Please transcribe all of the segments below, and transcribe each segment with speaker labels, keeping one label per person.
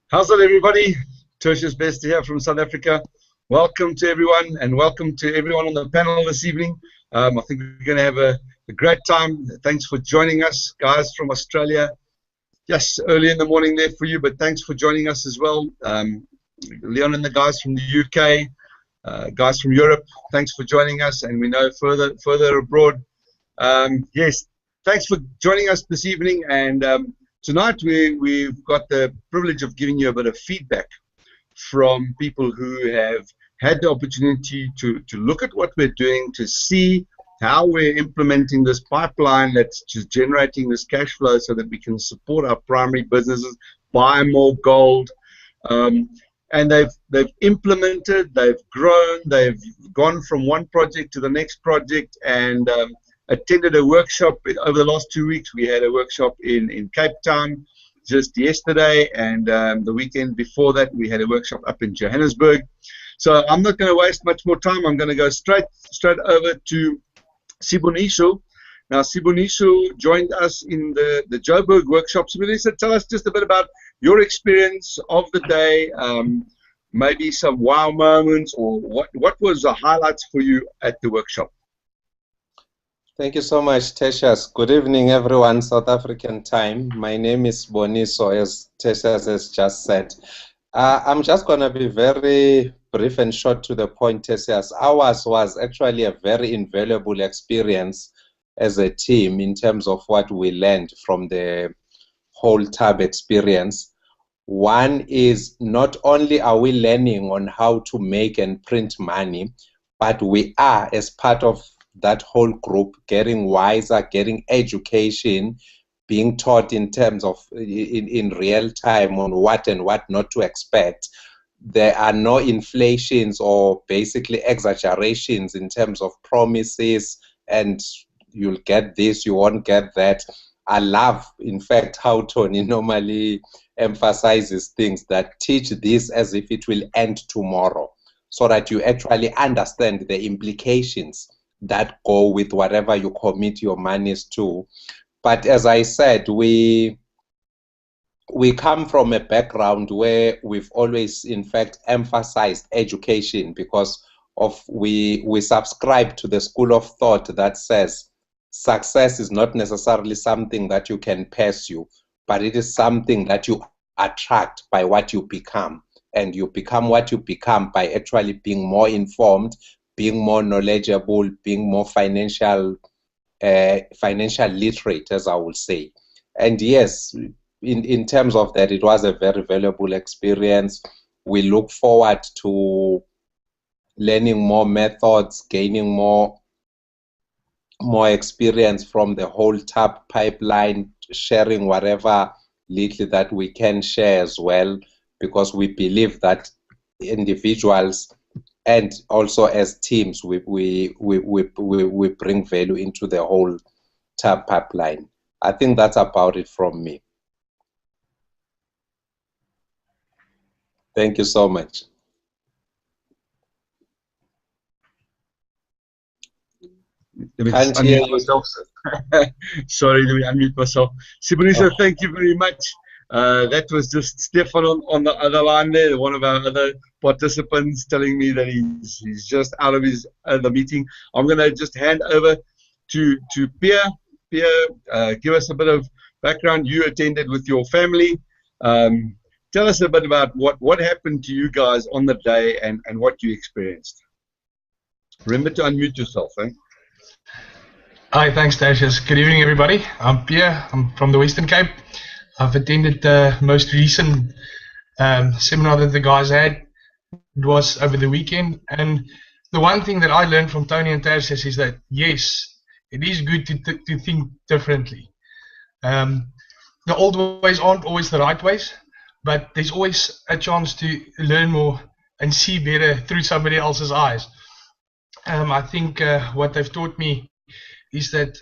Speaker 1: How's it, everybody? Tertius Best here from South Africa. Welcome to everyone, and welcome to everyone on the panel this evening. I think we're going to have a great time. Thanks for joining us, guys from Australia. Yes, early in the morning there for you, but thanks for joining us as well. Leon and the guys from the UK, guys from Europe, thanks for joining us, and we know further abroad. Yes, thanks for joining us this evening, and tonight we've got the privilege of giving you a bit of feedback from people who have had the opportunity to look at what we're doing, to see how we're implementing this pipeline that's just generating this cash flow so that we can support our primary businesses, buy more gold. And they've implemented, they've grown, they've gone from one project to the next project, and attended a workshop over the last 2 weeks. We had a workshop in Cape Town just yesterday, and the weekend before that we had a workshop up in Johannesburg. So I'm not going to waste much more time. I'm going to go straight over to Sibunisho. Now, Sibunisho joined us in the Joburg workshop. Sibunisho, tell us just a bit about your experience of the day, maybe some wow moments, or what was the highlights for you at the workshop?
Speaker 2: Thank you so much, Tertius. Good evening, everyone, South African time. My name is Boniso, as Tertius has just said. I'm just going to be very brief and short to the point, Tertius. Ours was actually a very invaluable experience as a team in terms of what we learned from the whole tab experience. One is, not only are we learning on how to make and print money, but we are, as part of that whole group, getting wiser, getting education, being taught in terms of in real time on what and what not to expect. There are no inflations or basically exaggerations in terms of promises, and you'll get this, you won't get that. I love, in fact, how Tony normally emphasizes things that teach this as if it will end tomorrow, so that you actually understand the implications that go with whatever you commit your monies to. But as I said, we come from a background where we've always, in fact, emphasized education, because of we subscribe to the school of thought that says success is not necessarily something that you can pursue, but it is something that you attract by what you become. And you become what you become by actually being more informed, being more knowledgeable, being more financial literate, as I would say. And yes, in terms of that, it was a very valuable experience. We look forward to learning more methods, gaining more experience from the whole TAP pipeline, sharing whatever little that we can share as well, because we believe that individuals and also as teams, we bring value into the whole TAP pipeline. I think that's about it from me. Thank you so much.
Speaker 1: Let me unmute myself. Sorry, let me unmute myself. Sibunisho, thank you very much. That was just Stefan on the other line there, one of our other participants, telling me that he's just out of the meeting. I'm going to just hand over to Pierre. Pierre, give us a bit of background. You attended with your family. Tell us a bit about what happened to you guys on the day and what you experienced. Remember to unmute yourself.
Speaker 3: Hi, thanks, Tertius. Good evening, everybody. I'm Pierre. I'm from the Western Cape. I've attended the most recent seminar that the guys had. It was over the weekend, and the one thing that I learned from Tony and Tertius is that yes, it is good to think differently. The old ways aren't always the right ways, but there's always a chance to learn more and see better through somebody else's eyes. I think what they've taught me is that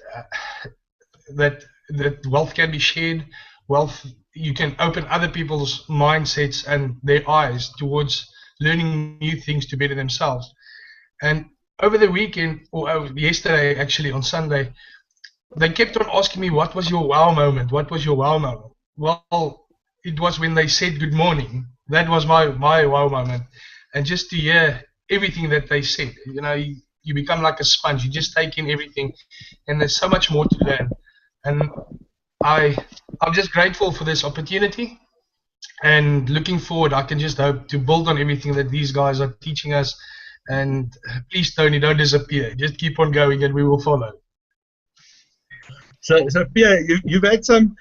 Speaker 3: wealth can be shared. Wealth, you can open other people's mindsets and their eyes towards learning new things to better themselves. And over the weekend, or yesterday actually on Sunday, they kept on asking me, what was your wow moment? What was your wow moment? Well, it was when they said good morning. That was my wow moment. And just to hear everything that they said, you know, you become like a sponge. You just take in everything, and there's so much more to learn. And I'm just grateful for this opportunity, and looking forward. I can just hope to build on everything that these guys are teaching us. And please, Tony, don't disappear. Just keep on going, and we will follow.
Speaker 1: So Pierre, you've had some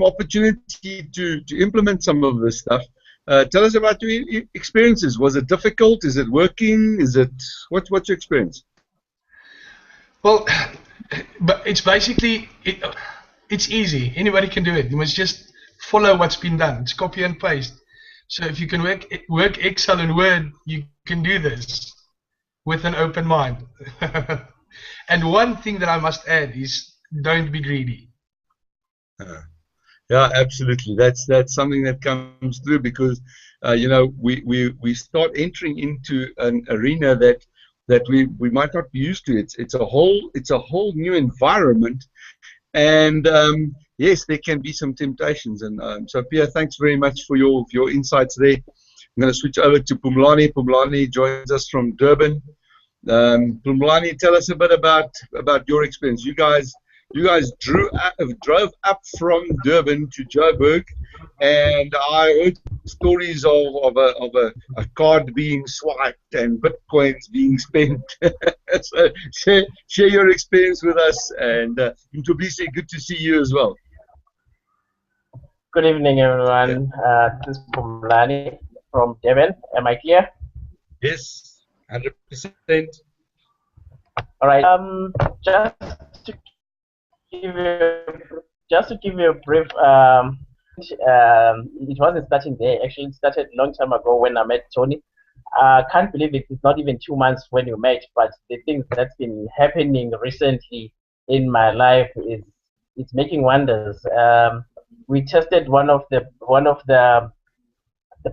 Speaker 1: opportunity to implement some of this stuff. Tell us about your experiences. Was it difficult? Is it working? What's your experience?
Speaker 3: Well, but it's basically it's easy. Anybody can do it. You must just follow what's been done. It's copy and paste. So if you can work Excel and Word, you can do this with an open mind. And one thing that I must add is, don't be greedy.
Speaker 1: Yeah, absolutely. That's something that comes through, because you know, we start entering into an arena that we might not be used to. It's a whole new environment, and yes, there can be some temptations. And so Pierre, thanks very much for your insights there. I'm going to switch over to Pumlani. Pumlani joins us from Durban. Pumlani, tell us a bit about your experience. You guys drove up from Durban to Joburg, and I heard stories of a card being swiped and bitcoins being spent. So share your experience with us, and Mtobisi, good to see you as well.
Speaker 4: Good evening, everyone. This is Pumlani from Durban. Am I clear?
Speaker 1: Yes, 100%.
Speaker 4: All right. Just to give you a brief, it wasn't starting there. Actually, it started a long time ago when I met Tony. I can't believe it. It's not even 2 months when you met, but the things that's been happening recently in my life it's making wonders. We tested one of the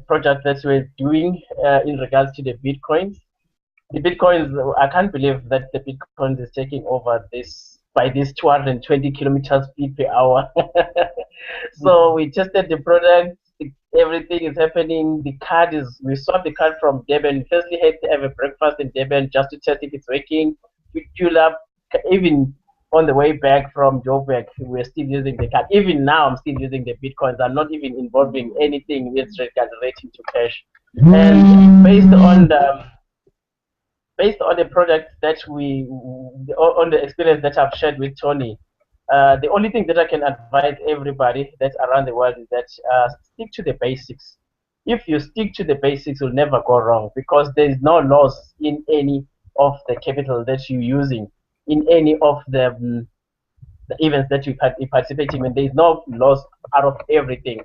Speaker 4: projects that we're doing in regards to the bitcoins. The bitcoins, I can't believe that the bitcoins is taking over by this 220 kilometers speed per hour. So we tested the product. Everything is happening. We swapped the card from Durban. Firstly, had to have a breakfast in Durban just to test if it's working. We fuel up. Even on the way back from Joburg, we're still using the card. Even now, I'm still using the bitcoins. I'm not even involving anything with regard relating to cash. And based on the product that on the experience that I've shared with Tony, the only thing that I can advise everybody that's around the world is that stick to the basics. If you stick to the basics, you'll never go wrong, because there is no loss in any of the capital that you're using, in any of the events that you're participating in. There is no loss out of everything,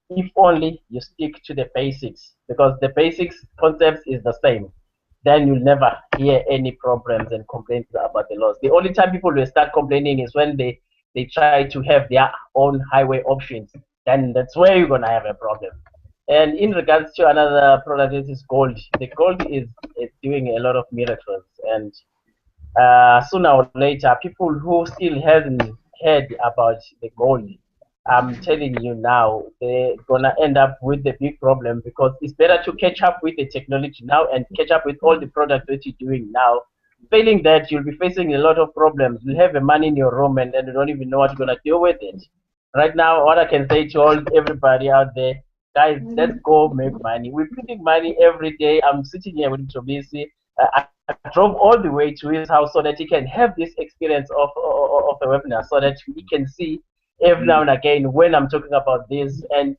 Speaker 4: if only you stick to the basics, because the basics concepts is the same. Then you'll never hear any problems and complaints about the laws. The only time people will start complaining is when they try to have their own highway options. Then that's where you're gonna have a problem. And in regards to another product, this is gold. The gold is doing a lot of miracles, and sooner or later, people who still haven't heard about the gold, I'm telling you now, they're gonna end up with the big problem, because it's better to catch up with the technology now and catch up with all the products that you're doing now. Failing that, you'll be facing a lot of problems. You'll have the money in your room and then you don't even know what you're gonna do with it. Right now, what I can say to everybody out there, guys, let's go make money. We're printing money every day. I'm sitting here with Tobisi. I drove all the way to his house so that he can have this experience of a webinar, so that he can see every now and again when I'm talking about this. And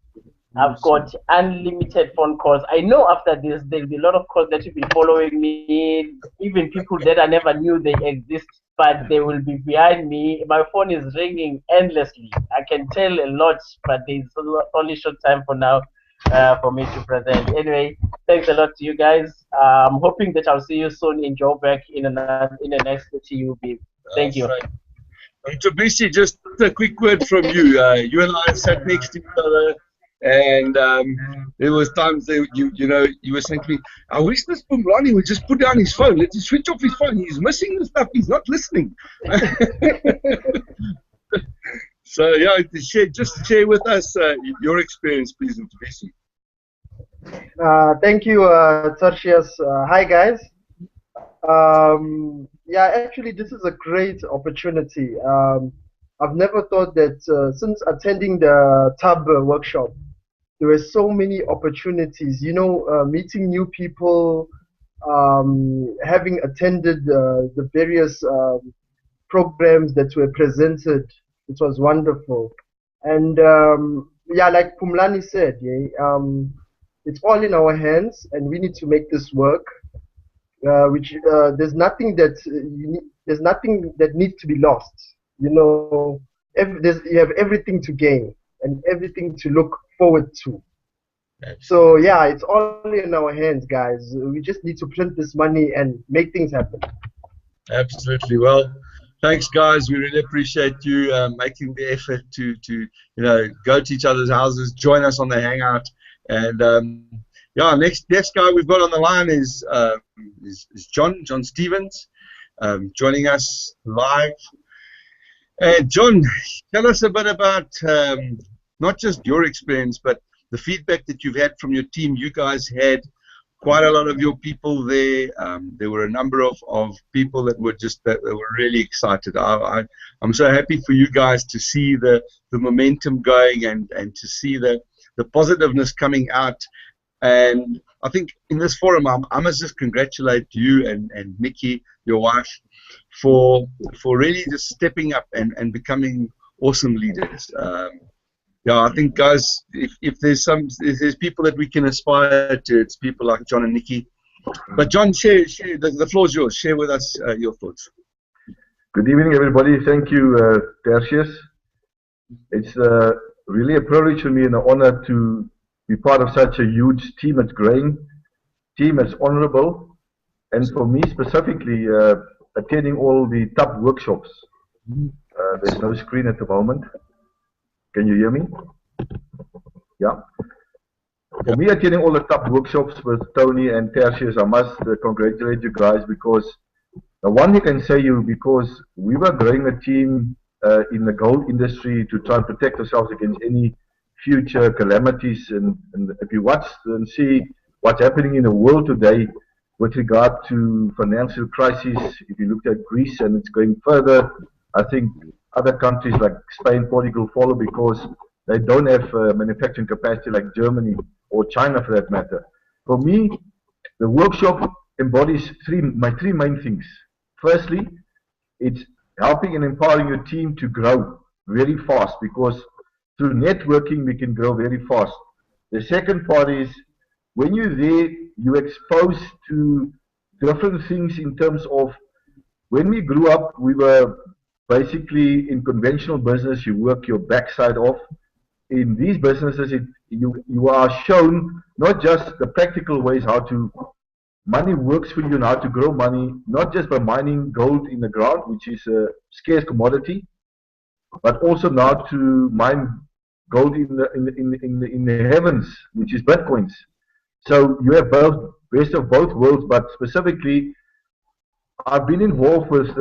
Speaker 4: I've got unlimited phone calls. I know after this there'll be a lot of calls that will be following me, even people that I never knew they exist, but they will be behind me. My phone is ringing endlessly. I can tell a lot, but there's only short time for now for me to present. Anyway, thanks a lot to you guys. I'm hoping that I'll see you soon in Joburg in the next TUB. Thank you.
Speaker 1: Right. Tobisi, just a quick word from you. You and I sat next to each other, and there was times that you were saying to me, I wish this Pumlani would just put down his phone. Let him switch off his phone. He's missing the stuff. He's not listening. So yeah, just share with us your experience, please, in Tbilisi.
Speaker 5: Thank you, Tertius. Hi, guys. Yeah, actually, this is a great opportunity. I've never thought that since attending the TUB workshop, there were so many opportunities, meeting new people, having attended the various programs that were presented. It was wonderful. And yeah, like Pumlani said, it's all in our hands, and we need to make this work. There's nothing there's nothing that needs to be lost. You have everything to gain and everything to look forward to. So yeah, it's all in our hands, guys. We just need to print this money and make things happen.
Speaker 1: Absolutely. Well, thanks, guys. We really appreciate you making the effort to go to each other's houses, join us on the hangout, and yeah, next guy we've got on the line is John Stevens, joining us live. John, tell us a bit about not just your experience, but the feedback that you've had from your team. You guys had quite a lot of your people there. There were a number of people that were really excited. I'm so happy for you guys to see the momentum going and to see the positiveness coming out. And I think in this forum, I must just congratulate you and Nikki, your wife, for really just stepping up and becoming awesome leaders. Yeah, I think, guys, if there's people that we can aspire to, it's people like John and Nikki. But John, share the floor is yours. Share with us your thoughts.
Speaker 6: Good evening, everybody. Thank you, Tertius. It's really a privilege for me and an honor to be part of such a huge team that's growing, team that's honorable, and for me specifically, attending all the top workshops. There's no screen at the moment. Can you hear me? Yeah. For me, attending all the top workshops with Tony and Tertius, I must congratulate you guys, because the one thing I can say you, because we were growing a team in the gold industry to try and protect ourselves against any future calamities, and if you watch and see what's happening in the world today with regard to financial crisis, if you look at Greece and it's going further, I think other countries like Spain, Portugal follow because they don't have manufacturing capacity like Germany or China for that matter. For me, the workshop embodies my three main things. Firstly, it's helping and empowering your team to grow very fast, because through networking we can grow very fast. The second part is when you're there, you're exposed to different things in terms of, when we grew up, we were basically in conventional business, you work your backside off. In these businesses, you are shown not just the practical ways how to money works for you and how to grow money, not just by mining gold in the ground, which is a scarce commodity, but also now to mine gold in the heavens, which is bitcoins. So you have both, best of both worlds. But specifically, I've been involved with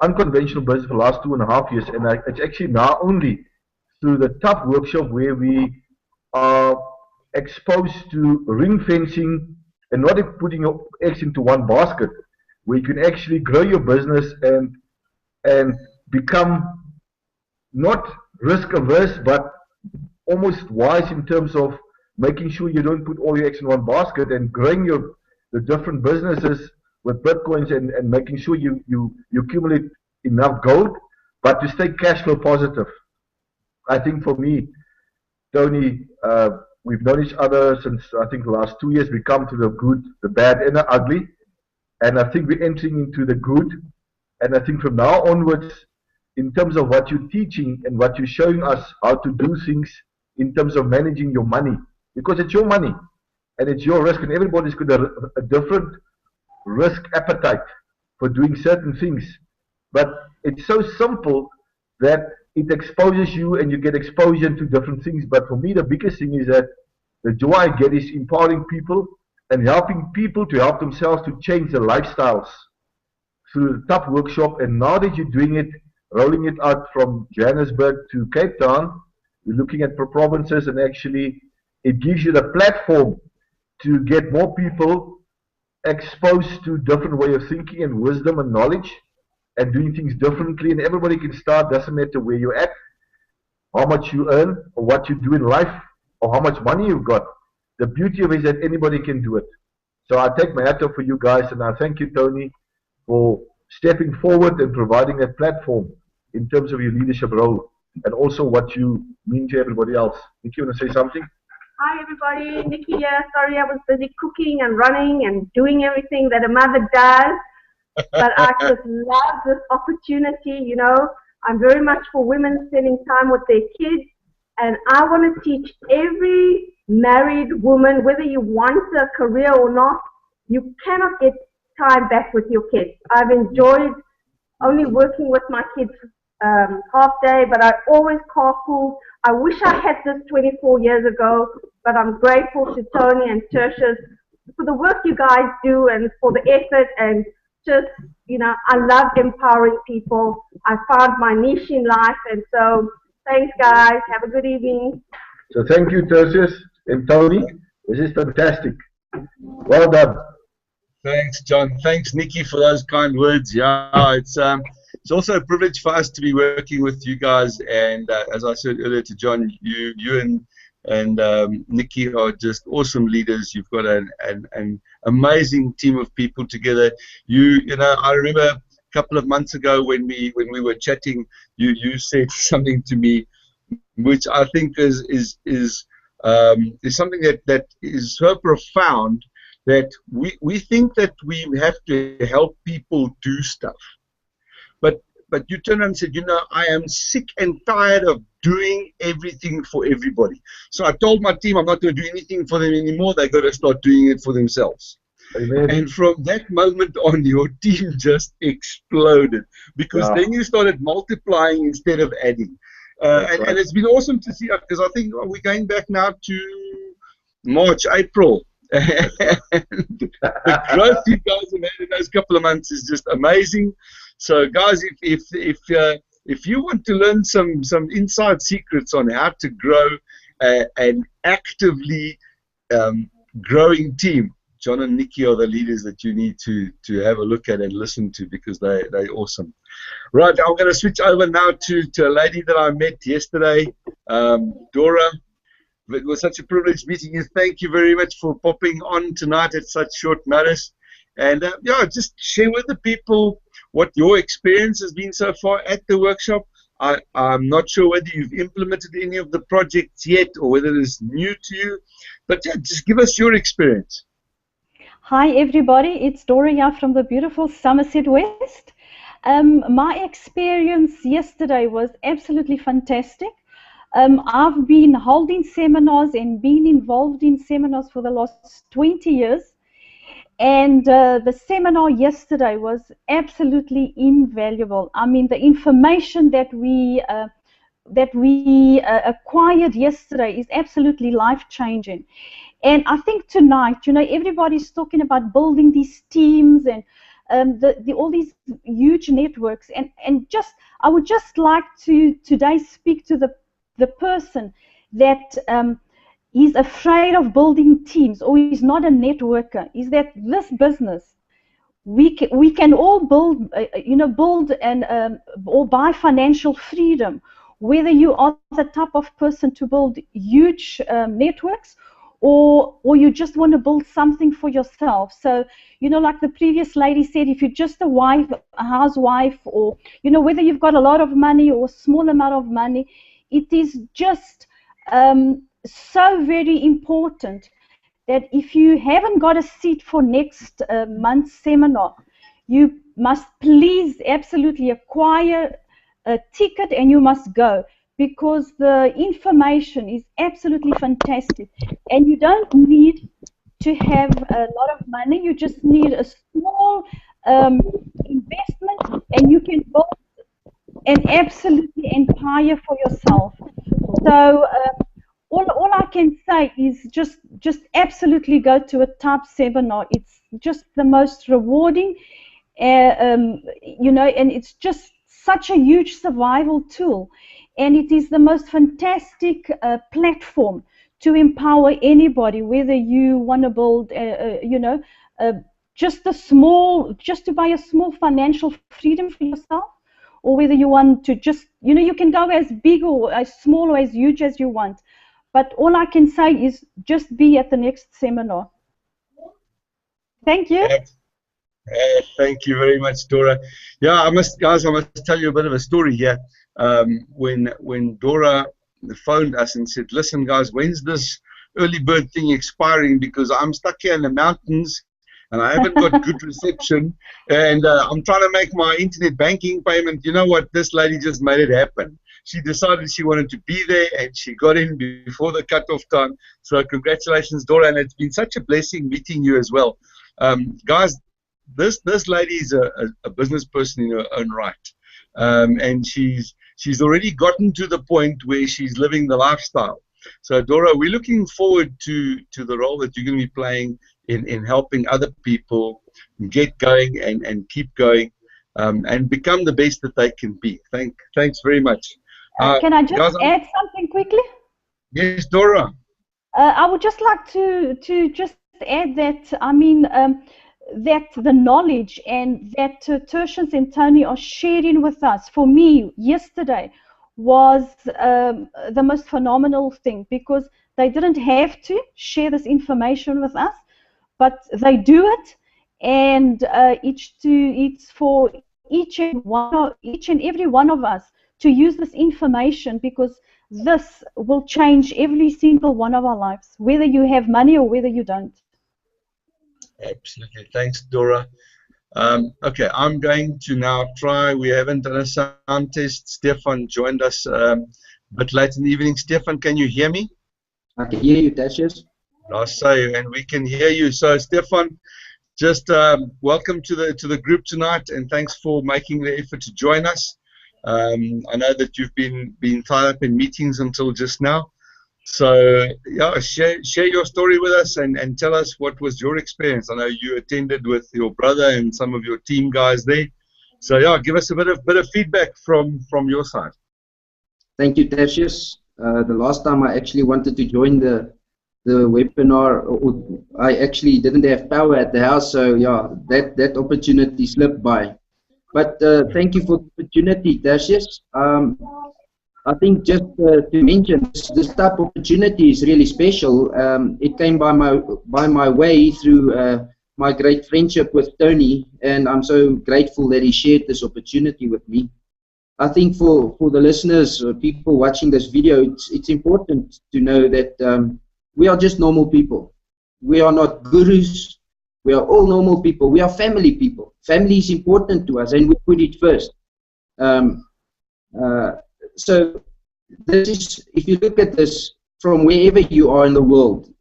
Speaker 6: unconventional business for the last 2.5 years, and it's actually now only through the top workshop where we are exposed to ring fencing and not putting your eggs into one basket, where you can actually grow your business and become not risk averse, but almost wise in terms of making sure you don't put all your eggs in one basket, and growing the different businesses with bitcoins and making sure you accumulate enough gold, but to stay cash flow positive. I think for me, Tony, we've known each other since I think the last 2 years. We come to the good, the bad, and the ugly, and I think we're entering into the good. And I think from now onwards, in terms of what you're teaching and what you're showing us how to do things in terms of managing your money, because it's your money and it's your risk, and everybody's got a different risk appetite for doing certain things. But it's so simple that it exposes you and you get exposure to different things. But for me, the biggest thing is that the joy I get is empowering people and helping people to help themselves to change their lifestyles through the top workshop. And now that you're doing it, rolling it out from Johannesburg to Cape Town. We're looking at provinces, and actually it gives you the platform to get more people exposed to different way of thinking and wisdom and knowledge and doing things differently. And everybody can start, doesn't matter where you're at, how much you earn, or what you do in life, or how much money you've got. The beauty of it is that anybody can do it. So I take my hat off for you guys, and I thank you, Tony, for stepping forward and providing that platform in terms of your leadership role and also what you mean to everybody else. Nikki, you want to say something?
Speaker 7: Hi everybody, Nikki here. Sorry I was busy cooking and running and doing everything that a mother does. But I just love this opportunity, you know. I'm very much for women spending time with their kids, and I want to teach every married woman, whether you want a career or not, you cannot get time back with your kids. I've enjoyed only working with my kids half day, but I always carpool. I wish I had this 24 years ago, but I'm grateful to Tony and Tertius for the work you guys do and for the effort, and just, you know, I love empowering people. I found my niche in life, and so thanks guys. Have a good evening.
Speaker 6: So thank you, Tertius and Tony. This is fantastic. Well done.
Speaker 1: Thanks, John. Thanks, Nikki, for those kind words. Yeah, it's also a privilege for us to be working with you guys. And as I said earlier to John, you and Nikki are just awesome leaders. You've got an amazing team of people together. You know, I remember a couple of months ago when we were chatting, you said something to me, which I think is something that is so profound, that we think that we have to help people do stuff. But you turned around and said, you know, I am sick and tired of doing everything for everybody. So I told my team I'm not going to do anything for them anymore. They've got to start doing it for themselves.
Speaker 6: Amen.
Speaker 1: And from that moment on, your team just exploded, because then you started multiplying instead of adding. And it's been awesome to see, because I think we're going back now to March, April. And the growth you guys have had in those couple of months is just amazing. So, guys, if you want to learn some inside secrets on how to grow an actively growing team, John and Nikki are the leaders that you need to have a look at and listen to, because they're awesome. Right, I'm going to switch over now to a lady that I met yesterday, Dora. It was such a privilege meeting you. Thank you very much for popping on tonight at such short notice. And just share with the people what your experience has been so far at the workshop. I'm not sure whether you've implemented any of the projects yet or whether it's new to you, but just give us your experience.
Speaker 8: Hi everybody, it's Doria from the beautiful Somerset West. My experience yesterday was absolutely fantastic. I've been holding seminars and been involved in seminars for the last 20 years. And the seminar yesterday was absolutely invaluable. I mean, the information that we acquired yesterday is absolutely life-changing. And I think tonight, you know, everybody's talking about building these teams and all these huge networks. And just, I would just like to today speak to the person that is afraid of building teams, or is not a networker, is that this business, we can all build, build and or buy financial freedom, whether you are the type of person to build huge networks, or you just want to build something for yourself. So, you know, like the previous lady said, if you're just a housewife, or, you know, whether you've got a lot of money or a small amount of money, it is just so very important that if you haven't got a seat for next month's seminar, you must please absolutely acquire a ticket and you must go, because the information is absolutely fantastic. And you don't need to have a lot of money, you just need a small investment, and you can build an absolutely empire for yourself. So all I can say is just absolutely go to a type seminar. It's just the most rewarding, you know, and it's just such a huge survival tool, and it is the most fantastic platform to empower anybody, whether you want to build, just to buy a small financial freedom for yourself, or whether you want to just, you can go as big or as small or as huge as you want. But all I can say is just be at the next seminar. Thank you.
Speaker 1: Thank you very much, Dora. Yeah, I must tell you a bit of a story here. When Dora phoned us and said, listen guys, when's this early bird thing expiring, because I'm stuck here in the mountains and I haven't got good reception, and I'm trying to make my internet banking payment. You know what? This lady just made it happen. She decided she wanted to be there, and she got in before the cutoff time. So congratulations, Dora, and it's been such a blessing meeting you as well. Guys, this lady is a business person in her own right, and she's already gotten to the point where she's living the lifestyle. So Dora, we're looking forward to the role that you're going to be playing in helping other people get going and keep going, and become the best that they can be. Thanks very much.
Speaker 8: Can I just add something quickly?
Speaker 1: Yes, Dora.
Speaker 8: I would just like to just add that, I mean, that the knowledge and that Tertius and Tony are sharing with us, for me, yesterday, was the most phenomenal thing, because they didn't have to share this information with us, but they do it, and it's for each and every one of us to use this information, because this will change every single one of our lives, whether you have money or whether you don't.
Speaker 1: Absolutely. Thanks, Dora. Okay, I'm going to now try. We haven't done a sound test. Stefan joined us a bit late in the evening. Stefan, can you hear me?
Speaker 9: I can hear you, Tertius.
Speaker 1: I say, and we can hear you. So, Stefan, just welcome to the group tonight, and thanks for making the effort to join us. I know that you've been tied up in meetings until just now. So, yeah, share your story with us and tell us what was your experience. I know you attended with your brother and some of your team guys there. So, yeah, give us a bit of feedback from your side.
Speaker 9: Thank you, Tertius. The last time I actually wanted to join the webinar, I actually didn't have power at the house, so yeah, that opportunity slipped by. But thank you for the opportunity, Tertius. I think just to mention, this type of opportunity is really special. It came by my way through my great friendship with Tony, and I'm so grateful that he shared this opportunity with me. I think for the listeners, people watching this video, it's important to know that we are just normal people. We are not gurus. We are all normal people. We are family people. Family is important to us, and we put it first. So this is, if you look at this from wherever you are in the world,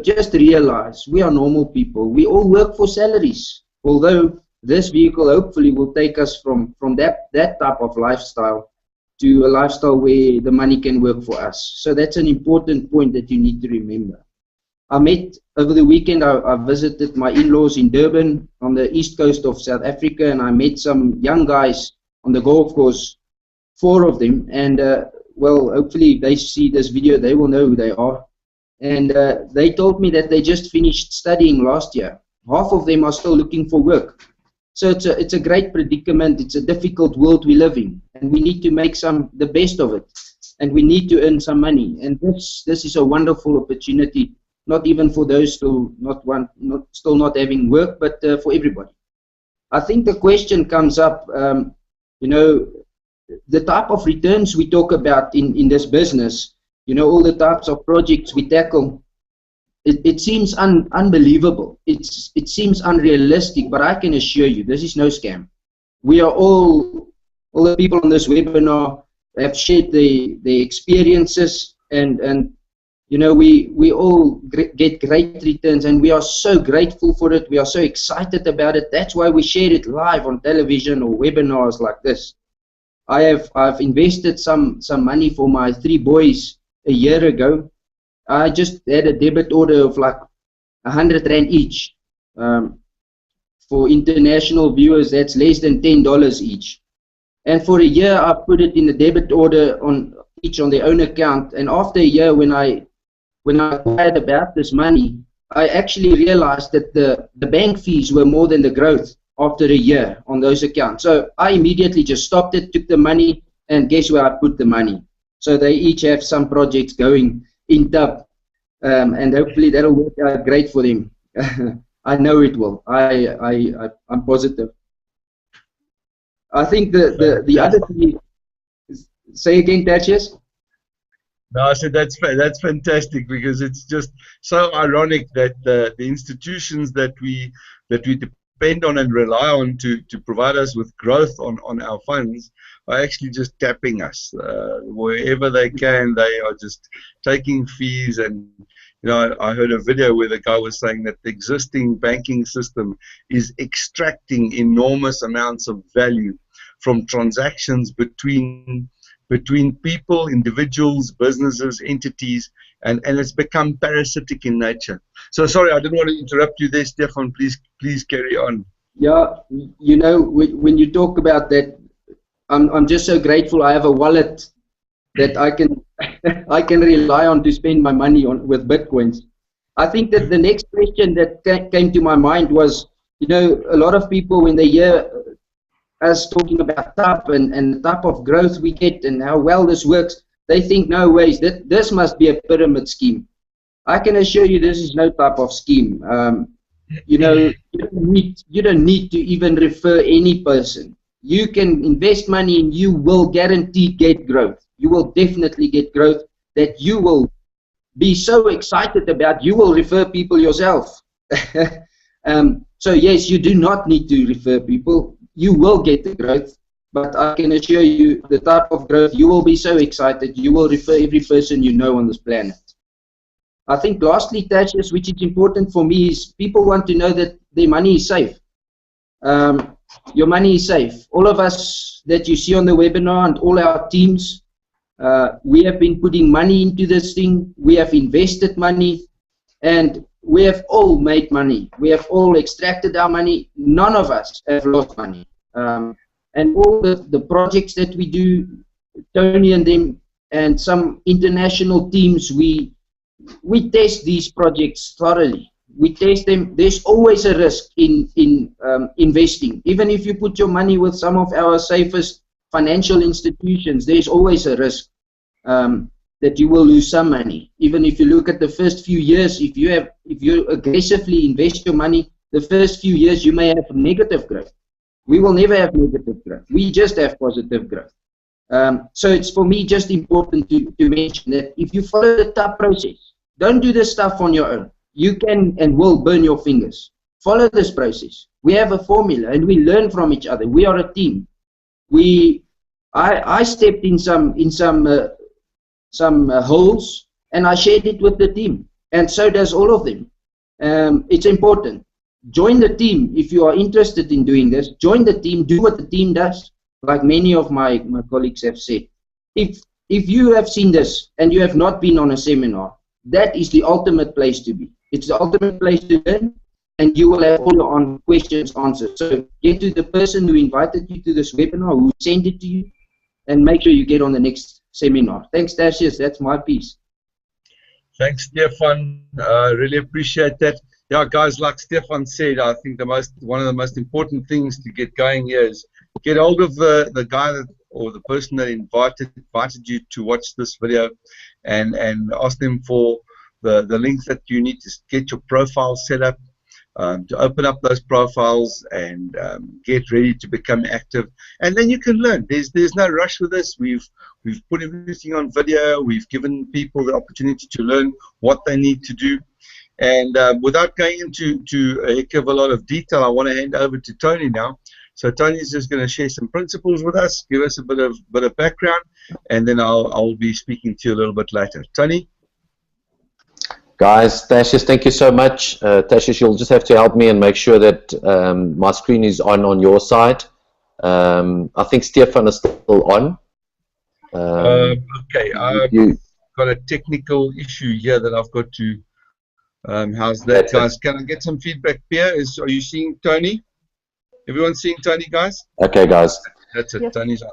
Speaker 9: just realize we are normal people. We all work for salaries, although this vehicle hopefully will take us from that type of lifestyle to a lifestyle where the money can work for us. So that's an important point that you need to remember. I met over the weekend, I visited my in-laws in Durban on the east coast of South Africa, and I met some young guys on the golf course, 4 of them, and well, hopefully if they see this video, they will know who they are. And they told me that they just finished studying last year. Half of them are still looking for work. So it's a great predicament. It's a difficult world we live in, and we need to make the best of it, and we need to earn some money. And this is a wonderful opportunity, not even for those still not having work, but for everybody. I think the question comes up, the type of returns we talk about in this business, all the types of projects we tackle, it seems unbelievable. It seems unrealistic, but I can assure you, this is no scam. We are all the people on this webinar have shared their experiences, and we all get great returns, and we are so grateful for it. We are so excited about it. That's why we share it live on television or webinars like this. I've invested some money for my 3 boys a year ago. I just had a debit order of like 100 Rand each. For international viewers, that's less than $10 each. And for a year, I put it in a debit order on each on their own account. And after a year, when I inquired about this money, I actually realized that the bank fees were more than the growth after a year on those accounts. So I immediately just stopped it, took the money, and guess where I put the money? So they each have some projects going in Tab, and hopefully that'll work out great for them. I know it will. I'm positive. I think the other thing is, say again, Tertius?
Speaker 1: No, I said that's fantastic, because it's just so ironic that the institutions that we depend on and rely on to provide us with growth on our funds are actually just tapping us wherever they can. They are just taking fees. And I heard a video where the guy was saying that the existing banking system is extracting enormous amounts of value from transactions between people, individuals, businesses, entities, and it's become parasitic in nature. So sorry, I didn't want to interrupt you there, Stefan. Please carry on.
Speaker 9: Yeah, when you talk about that, I'm just so grateful I have a wallet that I can I can rely on to spend my money on with Bitcoins. I think that the next question that came to my mind was, a lot of people, when they hear us talking about TAP and the type of growth we get and how well this works, they think, no ways, that this must be a pyramid scheme. I can assure you this is no type of scheme. You don't need to even refer any person. You can invest money and you will guarantee get growth. You will definitely get growth that you will be so excited about, you will refer people yourself. So yes, you do not need to refer people. You will get the growth, but I can assure you the type of growth, you will be so excited, you will refer every person you know on this planet. I think lastly, Tertius, which is important for me, is people want to know that their money is safe. Your money is safe. All of us that you see on the webinar and all our teams, we have been putting money into this thing. We have invested money, and we have all made money. We have all extracted our money. None of us have lost money. And all the projects that we do, Tony and them, and some international teams, we test these projects thoroughly. We test them. There's always a risk in investing. Even if you put your money with some of our safest financial institutions, there's always a risk that you will lose some money. Even if you look at the first few years, if you aggressively invest your money, the first few years you may have negative growth. We will never have negative growth. We just have positive growth. So it's for me just important to mention that if you follow the TAP process, don't do this stuff on your own. You can and will burn your fingers. Follow this process. We have a formula and we learn from each other. We are a team. I stepped in some holes and I shared it with the team, and so does all of them. It's important. Join the team if you are interested in doing this. Join the team. Do what the team does, like many of my colleagues have said. If you have seen this and you have not been on a seminar, that is the ultimate place to be. It's the ultimate place to learn, and you will have all your questions answered. So get to the person who invited you to this webinar, who sent it to you, and make sure you get on the next seminar. Thanks, Tertius. That's my piece.
Speaker 1: Thanks, Stefan. Really appreciate that. Yeah, guys, like Stefan said, I think one of the most important things to get going here is get hold of the guy or the person that invited you to watch this video, and ask them for the links that you need to get your profile set up, to open up those profiles and get ready to become active. And then you can learn. There's no rush with this. We've put everything on video. We've given people the opportunity to learn what they need to do. And without going into a heck of a lot of detail, I want to hand over to Tony now. So Tony's just going to share some principles with us, give us a bit of background, and then I'll be speaking to you a little bit later. Tony?
Speaker 10: Guys, Tertius, thank you so much. Tertius, you'll just have to help me and make sure that my screen is on your side. I think Stefan is still on.
Speaker 1: Okay, I've got a technical issue here that I've got to... how's that, guys? Can I get some feedback here? Are you seeing Tony? Everyone seeing Tony, guys?
Speaker 10: Okay, guys.
Speaker 1: That's it.
Speaker 8: Yes.
Speaker 1: Tony's on.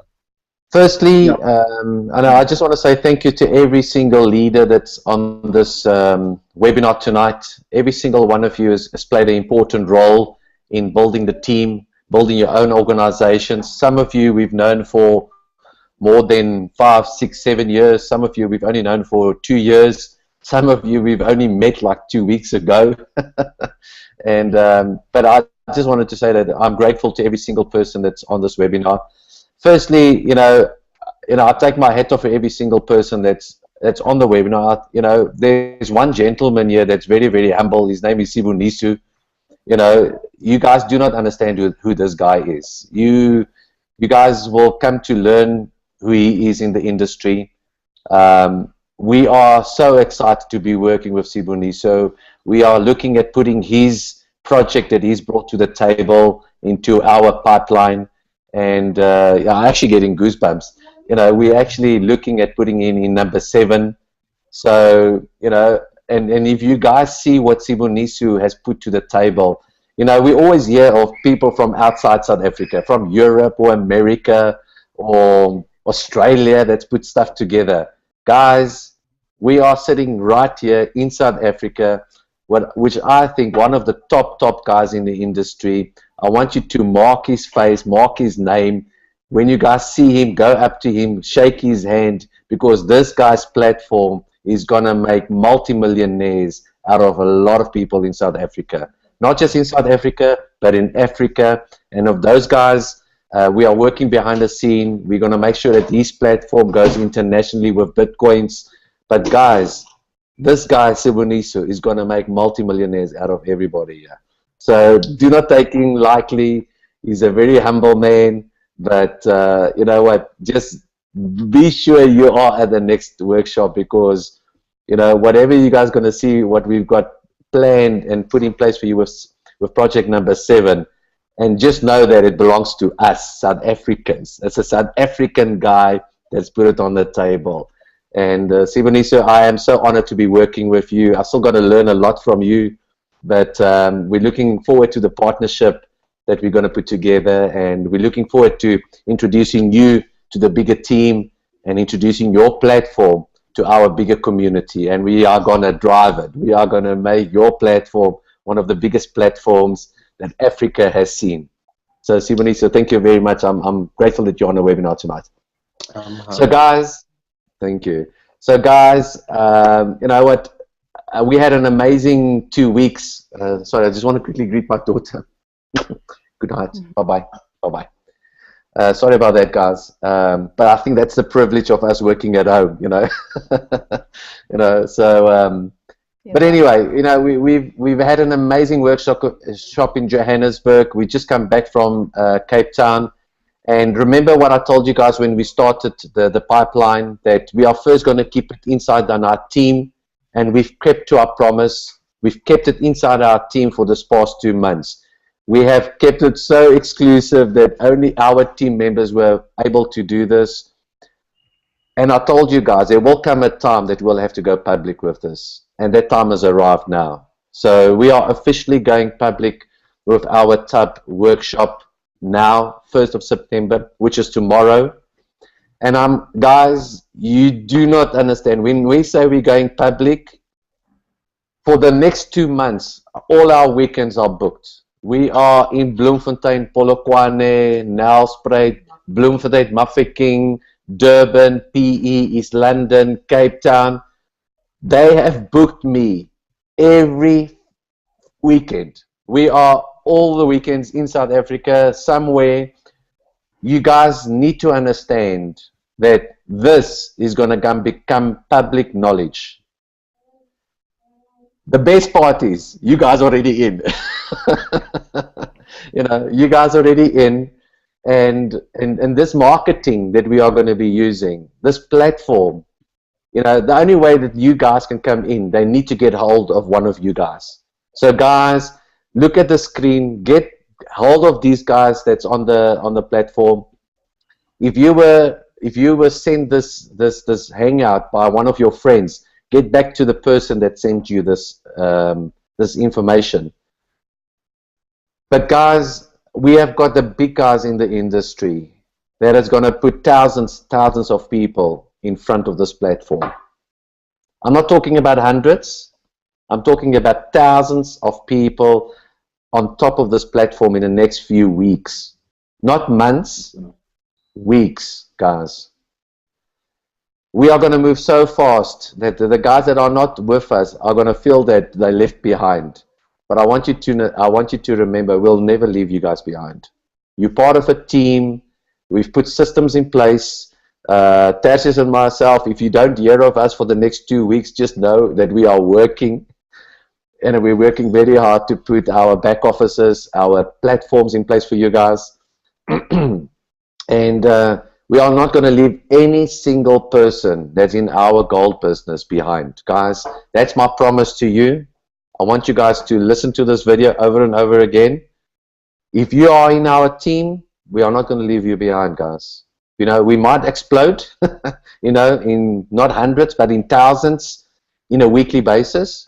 Speaker 10: Firstly, I just want to say thank you to every single leader that's on this webinar tonight. Every single one of you has played an important role in building the team, building your own organizations. Some of you we've known for more than 5, 6, 7 years. Some of you we've only known for 2 years. Some of you we've only met like 2 weeks ago. And but I just wanted to say that I'm grateful to every single person that's on this webinar. Firstly, I take my hat off for every single person that's on the webinar. There's one gentleman here that's very, very humble. His name is Sibuniso. You guys do not understand who this guy is. You guys will come to learn who he is in the industry. We are so excited to be working with Sibuniso. We are looking at putting his project that he's brought to the table into our pipeline. And I'm actually getting goosebumps. We're actually looking at putting in number 7. So, and if you guys see what Sibuniso has put to the table, we always hear of people from outside South Africa, from Europe or America or Australia that's put stuff together. Guys, we are sitting right here in South Africa, which I think one of the top guys in the industry. I want you to mark his face, mark his name. When you guys see him, go up to him, shake his hand, because this guy's platform is going to make multi-millionaires out of a lot of people in South Africa. Not just in South Africa, but in Africa. And of those guys, we are working behind the scene. We're going to make sure that his platform goes internationally with Bitcoins. But guys, this guy, Sibuniso, is going to make multi-millionaires out of everybody here. So do not take him lightly. He's a very humble man. But you know what? Just be sure you are at the next workshop, because whatever you guys are going to see, what we've got planned and put in place for you with project number 7, and just know that it belongs to us, South Africans. It's a South African guy that's put it on the table. And Sibuniso, I am so honored to be working with you. I've still got to learn a lot from you, but we're looking forward to the partnership that we're going to put together, and we're looking forward to introducing you to the bigger team and introducing your platform to our bigger community. And we are going to drive it. We are going to make your platform one of the biggest platforms that Africa has seen. So Sibuniso, thank you very much. I'm grateful that you're on the webinar tonight. So guys, thank you. So guys, you know what? We had an amazing 2 weeks. Sorry, I just want to quickly greet my daughter. Good night. Bye-bye. Bye-bye. Sorry about that, guys. But I think that's the privilege of us working at home, So, but anyway, we've had an amazing workshop in Johannesburg. We just come back from Cape Town. And remember what I told you guys when we started the pipeline, that we are first going to keep it inside on our team, and we've kept to our promise. We've kept it inside our team for this past 2 months. We have kept it so exclusive that only our team members were able to do this. And I told you guys, there will come a time that we'll have to go public with this. And that time has arrived now. So we are officially going public with our TUB workshop now, 1st of September, which is tomorrow. And guys, you do not understand. When we say we're going public, for the next 2 months, all our weekends are booked. We are in Bloemfontein, Polokwane, Nelspruit, Bloemfontein, Mafeking, Durban, PE, East London, Cape Town. They have booked me every weekend. We are all the weekends in South Africa, somewhere. You guys need to understand that this is going to become public knowledge. The best part is you guys are already in. You guys are already in, and this marketing that we are going to be using, this platform, the only way that you guys can come in, they need to get hold of one of you guys. So guys, look at the screen, get hold of these guys that's on the platform. If you were sent this hangout by one of your friends, get back to the person that sent you this information. But guys, we have got the big guys in the industry. that is going to put thousands of people in front of this platform. I'm not talking about hundreds. I'm talking about thousands of people on top of this platform in the next few weeks. Not months, weeks, guys. We are going to move so fast that the guys that are not with us are going to feel that they're left behind. But I want you to remember, we'll never leave you guys behind. You're part of a team. We've put systems in place. Tertius and myself, if you don't hear of us for the next 2 weeks, just know that we are working. And we're working very hard to put our back offices, our platforms in place for you guys. And we are not going to leave any single person that's in our gold business behind. Guys, that's my promise to you. I want you guys to listen to this video over and over again. If you are in our team, we are not going to leave you behind, guys. You know, we might explode, you know, in not hundreds, but in thousands in a weekly basis.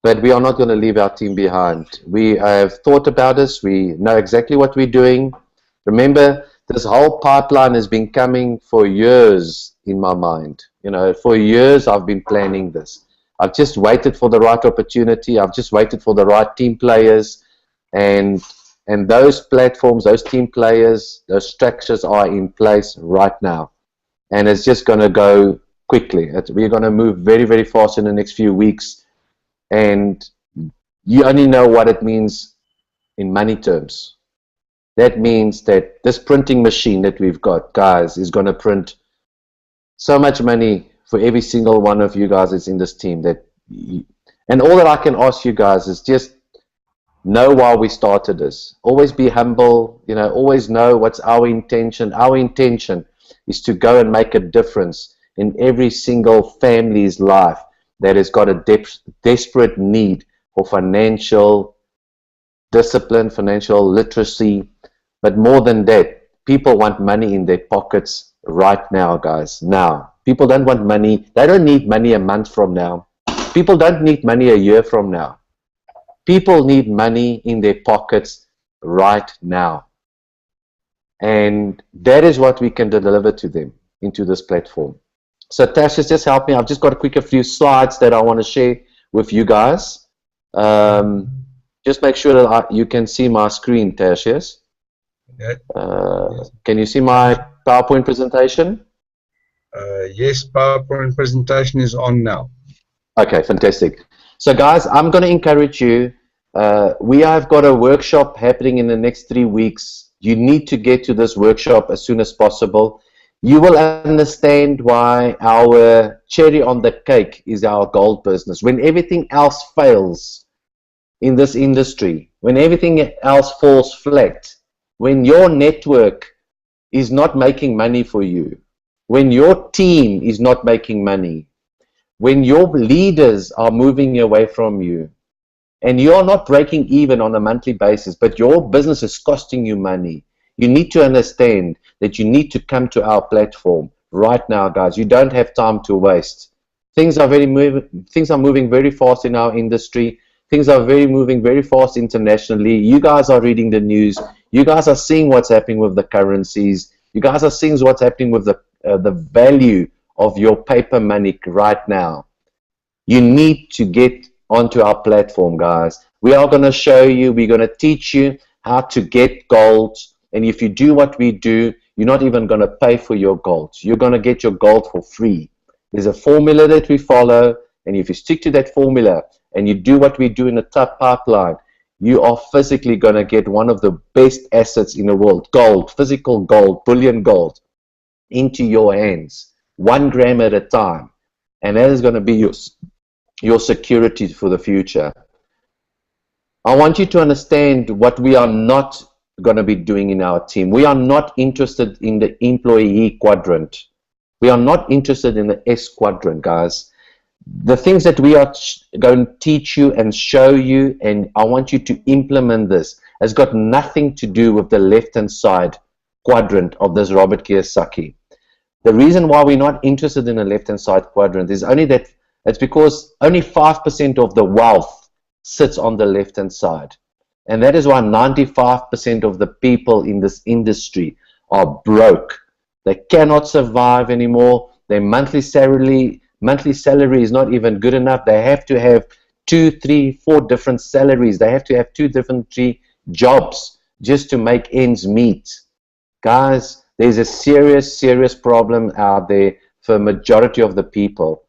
Speaker 10: But we are not going to leave our team behind. We have thought about this. We know exactly what we're doing. Remember, this whole pipeline has been coming for years in my mind. You know, for years I've been planning this. I've just waited for the right opportunity. I've just waited for the right team players. And those platforms, those team players, those structures are in place right now. And it's just going to go quickly. We're going to move very, very fast in the next few weeks. And you only know what it means in money terms. That means that this printing machine that we've got, guys, is going to print so much money for every single one of you guys that's in this team. And all that I can ask you guys is just know why we started this. Always be humble, you know, always know what's our intention. Our intention is to go and make a difference in every single family's life that has got a desperate need for financial discipline, financial literacy. But more than that, people want money in their pockets right now, guys. Now, people don't want money. They don't need money a month from now. People don't need money a year from now. People need money in their pockets right now. And that is what we can deliver to them into this platform. So Tasha, just help me. I've just got a few slides that I want to share with you guys. Just make sure that you can see my screen, Tasha. Can you see my PowerPoint presentation?
Speaker 1: Yes, PowerPoint presentation is on now.
Speaker 10: Okay, fantastic. So guys, I'm going to encourage you. We have got a workshop happening in the next 3 weeks. You need to get to this workshop as soon as possible. You will understand why our cherry on the cake is our gold business. When everything else fails in this industry, when everything else falls flat, when your network is not making money for you, when your team is not making money, when your leaders are moving away from you, and you're not breaking even on a monthly basis, but your business is costing you money, you need to understand that you need to come to our platform right now, guys. You don't have time to waste. Things are moving very fast in our industry. Things are moving very fast internationally. You guys are reading the news. You guys are seeing what's happening with the currencies. You guys are seeing what's happening with the value of your paper money right now. You need to get onto our platform, guys. We are going to show you, we're going to teach you how to get gold. And if you do what we do, you're not even going to pay for your gold. You're going to get your gold for free. There's a formula that we follow, and if you stick to that formula and you do what we do in the top pipeline, you are physically going to get one of the best assets in the world, gold, physical gold, bullion gold, into your hands, 1 gram at a time. And that is going to be your security for the future. I want you to understand what we are not going to be doing in our team. We are not interested in the employee quadrant. We are not interested in the S quadrant, guys. The things that we are going to teach you and show you, and I want you to implement this, has got nothing to do with the left-hand side quadrant of this Robert Kiyosaki. The reason why we're not interested in the left-hand side quadrant is only that it's because only 5% of the wealth sits on the left-hand side. And that is why 95% of the people in this industry are broke. They cannot survive anymore. Their monthly salary is not even good enough. They have to have 2, 3, 4 different salaries. They have to have 2 different 3 jobs just to make ends meet. Guys, there's a serious problem out there for a majority of the people.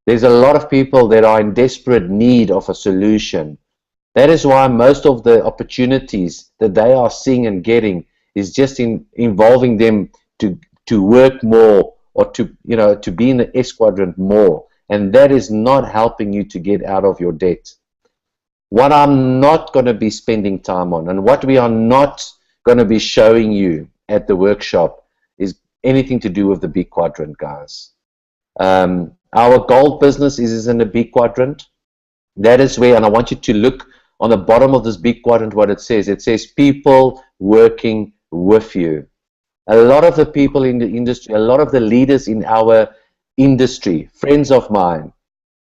Speaker 10: There's a lot of people that are in desperate need of a solution. That is why most of the opportunities that they are seeing and getting is just involving them to work more, or to be in the S quadrant more, and that is not helping you to get out of your debt. What I'm not going to be spending time on, and what we are not going to be showing you at the workshop, is anything to do with the B quadrant, guys. Our gold business is in the B quadrant. That is where, and I want you to look on the bottom of this B quadrant what it says. It says people working with you. A lot of the people in the industry, a lot of the leaders in our industry, friends of mine,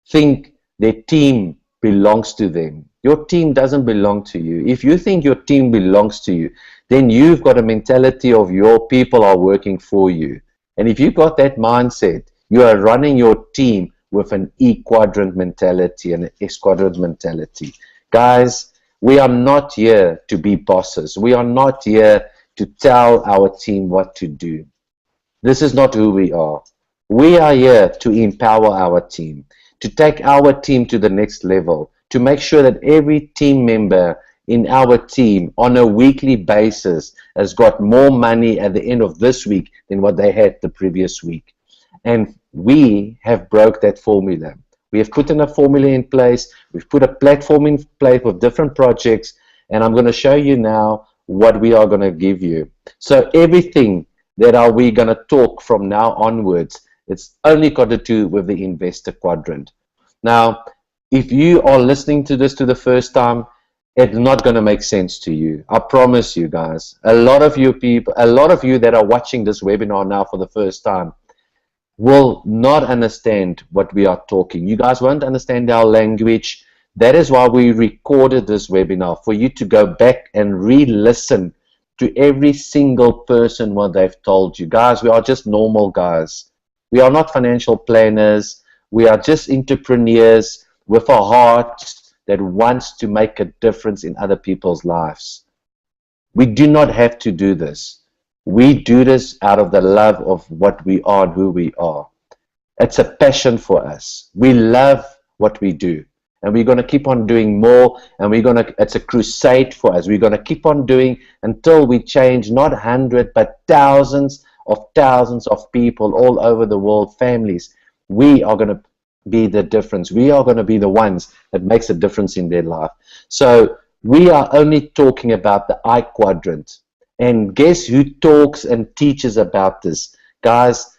Speaker 10: think their team belongs to them. Your team doesn't belong to you. If you think your team belongs to you, then you've got a mentality of your people are working for you. And if you've got that mindset, you are running your team with an E quadrant mentality and an S quadrant mentality. Guys, we are not here to be bosses. We are not here to tell our team what to do. This is not who we are. We are here to empower our team, to take our team to the next level, to make sure that every team member in our team on a weekly basis has got more money at the end of this week than what they had the previous week. And we have broke that formula. We have put in a formula in place. We've put a platform in place with different projects, and I'm going to show you now what we are going to give you. So everything that we going to talk from now onwards, it's only got to do with the investor quadrant. Now, if you are listening to this to the first time, it's not going to make sense to you. I promise you guys. A lot of you people, a lot of you that are watching this webinar now for the first time will not understand what we are talking. You guys won't understand our language. That is why we recorded this webinar, for you to go back and re-listen to every single person what they've told you. Guys, we are just normal guys. We are not financial planners. We are just entrepreneurs with a heart that wants to make a difference in other people's lives. We do not have to do this. We do this out of the love of what we are and who we are. It's a passion for us. We love what we do. And we're going to keep on doing more, and it's a crusade for us. We're going to keep on doing until we change not 100 but thousands of people all over the world, families. We are going to be the difference. We are going to be the ones that makes a difference in their life. So we are only talking about the I quadrant. And guess who talks and teaches about this? Guys,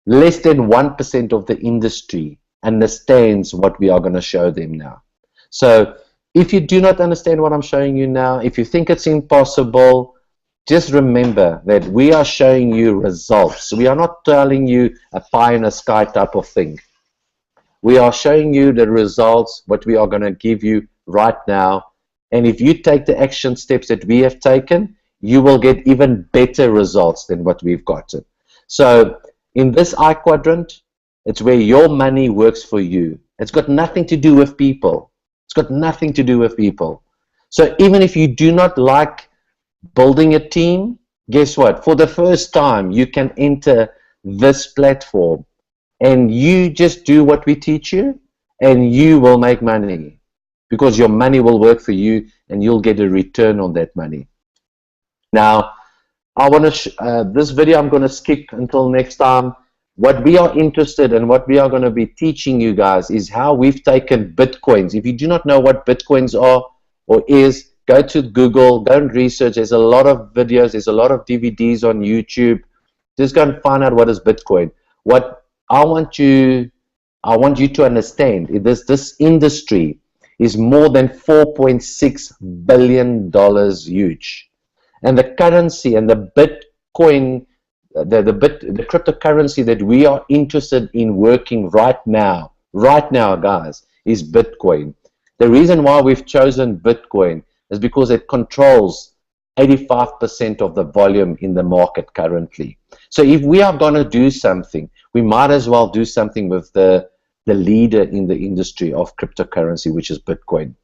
Speaker 10: less than 1% of the industry understands what we are going to show them now. So if you do not understand what I'm showing you now, if you think it's impossible, just remember that we are showing you results. We are not telling you a pie in the sky type of thing. We are showing you the results, what we are going to give you right now. And if you take the action steps that we have taken, you will get even better results than what we've gotten. So in this I quadrant, it's where your money works for you. It's got nothing to do with people. It's got nothing to do with people. So even if you do not like building a team, guess what? For the first time, you can enter this platform and you just do what we teach you, and you will make money, because your money will work for you and you'll get a return on that money. Now, I want to this video I'm going to skip until next time. What we are interested in, what we are going to be teaching you guys, is how we've taken Bitcoins. If you do not know what Bitcoins are or is, go to Google, go and research. There's a lot of videos, there's a lot of DVDs on YouTube. Just go and find out what is Bitcoin. What I want you to understand is this industry is more than $4.6 billion huge. And the currency and the Bitcoin, the cryptocurrency that we are interested in working right now, guys, is Bitcoin. The reason why we've chosen Bitcoin is because it controls 85% of the volume in the market currently. So if we are going to do something, we might as well do something with the leader in the industry of cryptocurrency, which is Bitcoin.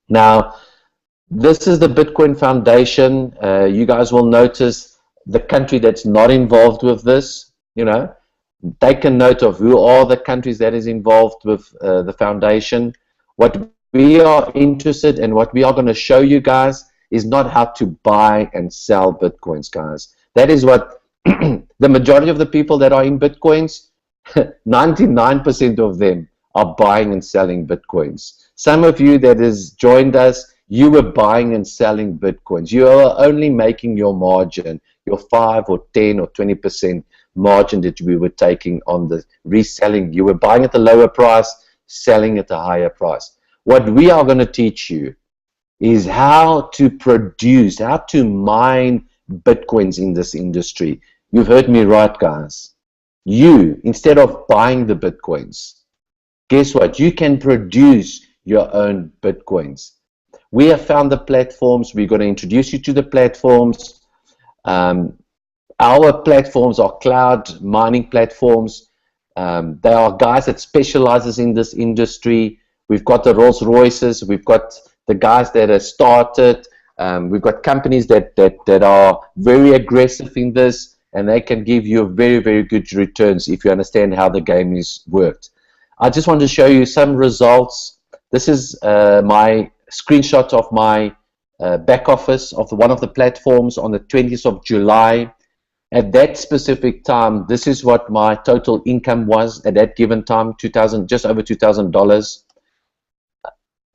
Speaker 10: Now, this is the Bitcoin Foundation. You guys will notice the country that's not involved with this, you know, take a note of who are the countries that is involved with the foundation. What we are interested in, what we are going to show you guys, is not how to buy and sell Bitcoins, guys. That is what the majority of the people that are in Bitcoins, 99% of them are buying and selling Bitcoins. Some of you that has joined us, you were buying and selling Bitcoins. You are only making your margin, your 5 or 10 or 20% margin that we were taking on the reselling. You were buying at a lower price, selling at a higher price. What we are going to teach you is how to produce, how to mine Bitcoins in this industry. You've heard me right, guys. You, instead of buying the Bitcoins, guess what? You can produce your own Bitcoins. We have found the platforms. We're going to introduce you to the platforms. Our platforms are cloud mining platforms. They are guys that specializes in this industry. We've got the Rolls Royces. We've got the guys that have started. We've got companies that are very aggressive in this, and they can give you very, very good returns if you understand how the game is worked. I just want to show you some results. This is my screenshot of my back office of one of the platforms on the 20th of July. At that specific time, this is what my total income was at that given time, just over $2,000.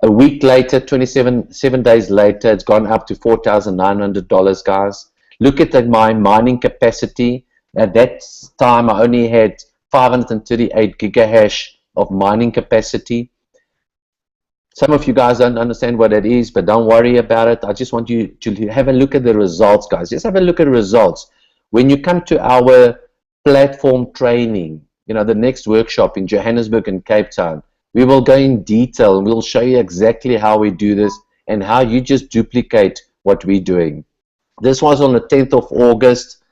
Speaker 10: A week later, 7 days later, it's gone up to $4,900, guys. Look at my mining capacity. At that time, I only had 538 gigahash of mining capacity. Some of you guys don't understand what that is, but don't worry about it. I just want you to have a look at the results, guys. Just have a look at the results. When you come to our platform training, you know, the next workshop in Johannesburg and Cape Town, we will go in detail and we'll show you exactly how we do this and how you just duplicate what we're doing. This was on the 10th of August.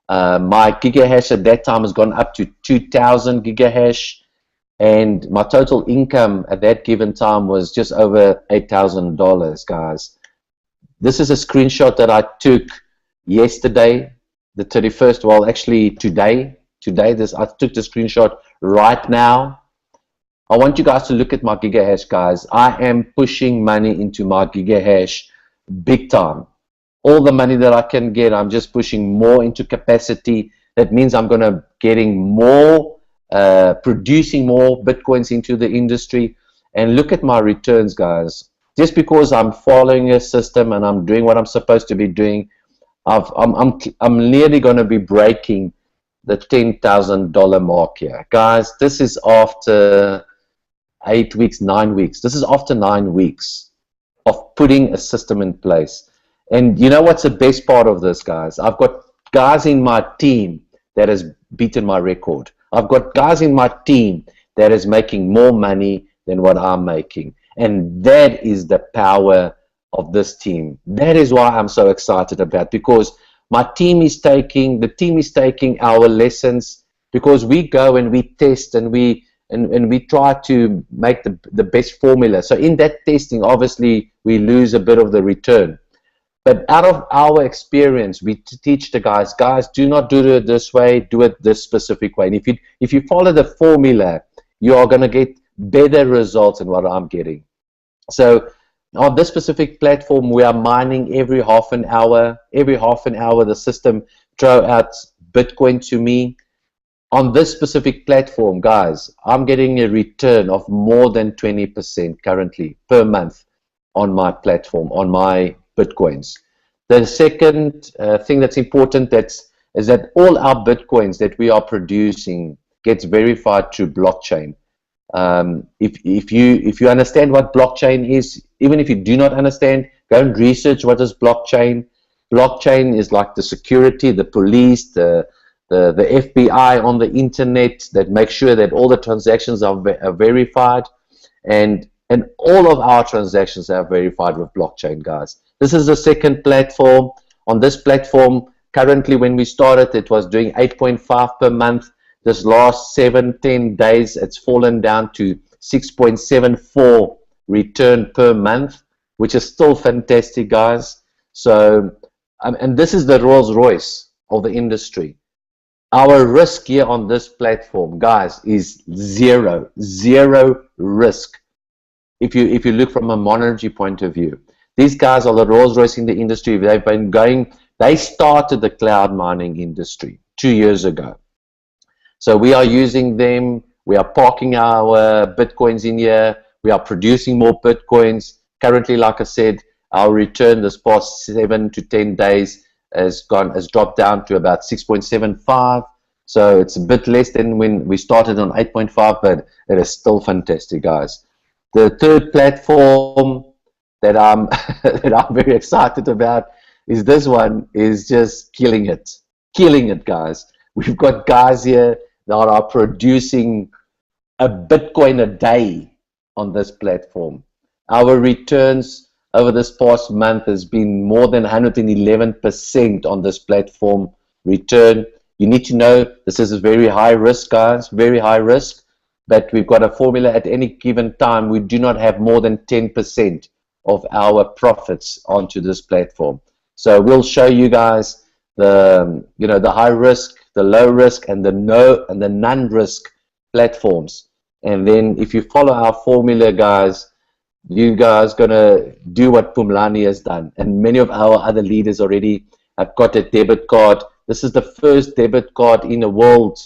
Speaker 10: My gigahash at that time has gone up to 2,000 gigahash, and my total income at that given time was just over $8,000, guys. This is a screenshot that I took yesterday, the 31st. Well, actually today. I took the screenshot right now. I want you guys to look at my gigahash, guys. I am pushing money into my gigahash big time. All the money that I can get, I'm just pushing more into capacity. That means I'm going to getting more, producing more Bitcoins into the industry. And look at my returns, guys. Just because I'm following a system and I'm doing what I'm supposed to be doing, I'm nearly going to be breaking the $10,000 mark here. Guys, this is after 8 weeks, 9 weeks. This is after 9 weeks of putting a system in place. And you know what's the best part of this, guys? I've got guys in my team that has beaten my record. I've got guys in my team that is making more money than what I'm making. And that is the power of this team. That is why I'm so excited about, because my team is taking our lessons, because we go and we test and we try to make the best formula. So in that testing, obviously we lose a bit of the return. But out of our experience, we teach the guys, do not do it this way, do it this specific way. And if you follow the formula, you are going to get better results than what I'm getting. So on this specific platform, we are mining every half an hour. Every half an hour, the system throws out Bitcoin to me. On this specific platform, guys, I'm getting a return of more than 20% currently per month on my platform, on my Bitcoins. The second thing that's important is that all our Bitcoins that we are producing gets verified through blockchain. If you understand what blockchain is, even if you do not understand, go and research what is blockchain. Blockchain is like the security, the police, the FBI on the internet that make sure that all the transactions are verified, and all of our transactions are verified with blockchain, guys. This is the second platform. on this platform. Currently, when we started, it was doing 8.5 per month. This last 7-10 days, it's fallen down to 6.74 return per month, which is still fantastic, guys. So, and this is the Rolls Royce of the industry. Our risk here on this platform, guys, is zero risk. If you look from a monetary point of view, these guys are the Rolls Royce in the industry. They've been going. They started the cloud mining industry 2 years ago. So we are using them. We are parking our Bitcoins in here. We are producing more Bitcoins. Currently, like I said, our return this past 7 to 10 days has dropped down to about 6.75. So it's a bit less than when we started on 8.5, but it is still fantastic, guys. The third platform that I'm that I'm very excited about is this one. Is just killing it, guys. We've got guys here that are producing a Bitcoin a day on this platform. Our returns over this past month has been more than 111% on this platform return. You need to know this is a very high risk, guys, very high risk. But we've got a formula at any given time. We do not have more than 10% of our profits onto this platform. So we'll show you guys the the high risk, the low risk, and the none risk platforms. And then if you follow our formula, guys, you guys gonna do what Pumlani has done, and many of our other leaders already have got a debit card. This is the first debit card in the world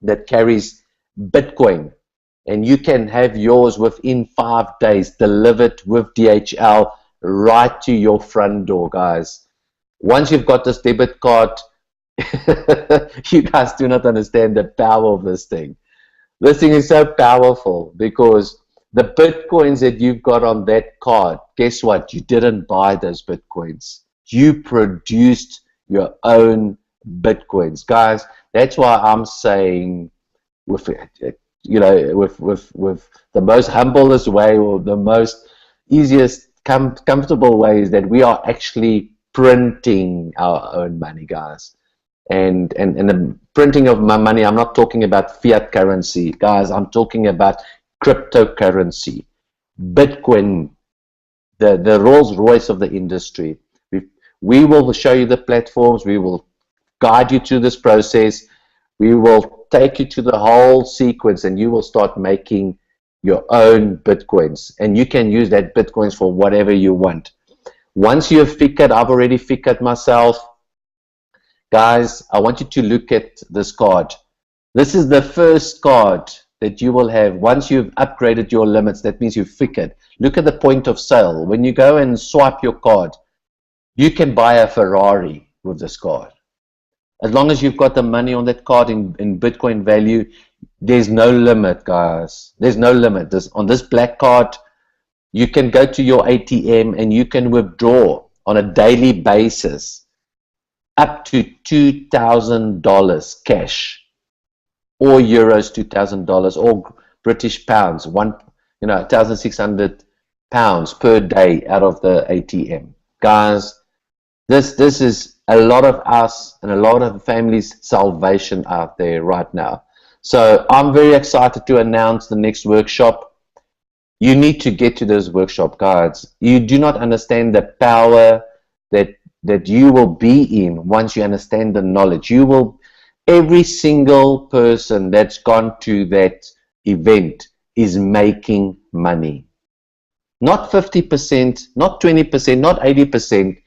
Speaker 10: that carries Bitcoin, and you can have yours within 5 days delivered with DHL right to your front door, guys. Once you've got this debit card, you guys do not understand the power of this thing. This thing is so powerful because the Bitcoins that you've got on that card, guess what? You didn't buy those Bitcoins. You produced your own Bitcoins, guys. That's why I'm saying, with the most humblest way, or the most easiest comfortable way, is that we are actually printing our own money, guys. And the printing of my money, I'm not talking about fiat currency, guys. I'm talking about cryptocurrency, Bitcoin, the Rolls Royce of the industry. We will show you the platforms. We will guide you through this process. We will take you to the whole sequence, and you will start making your own Bitcoins. And you can use that Bitcoins for whatever you want. Once you have figured, I've already figured myself, guys, I want you to look at this card. This is the first card that you will have once you've upgraded your limits. That means you've figured. Look at the point of sale. When you go and swipe your card, you can buy a Ferrari with this card. As long as you've got the money on that card in Bitcoin value, there's no limit, guys. There's no limit. On this black card, you can go to your ATM and you can withdraw on a daily basis up to $2,000 cash, or euros $2,000, or British pounds, 1,600 pounds per day out of the ATM, guys. This is a lot of us and a lot of families' salvation out there right now. So I'm very excited to announce the next workshop. You need to get to this workshop, guys. You do not understand the power that you will be in once you understand the knowledge. Every single person that's gone to that event is making money. Not 50%, not 20%, not 80%.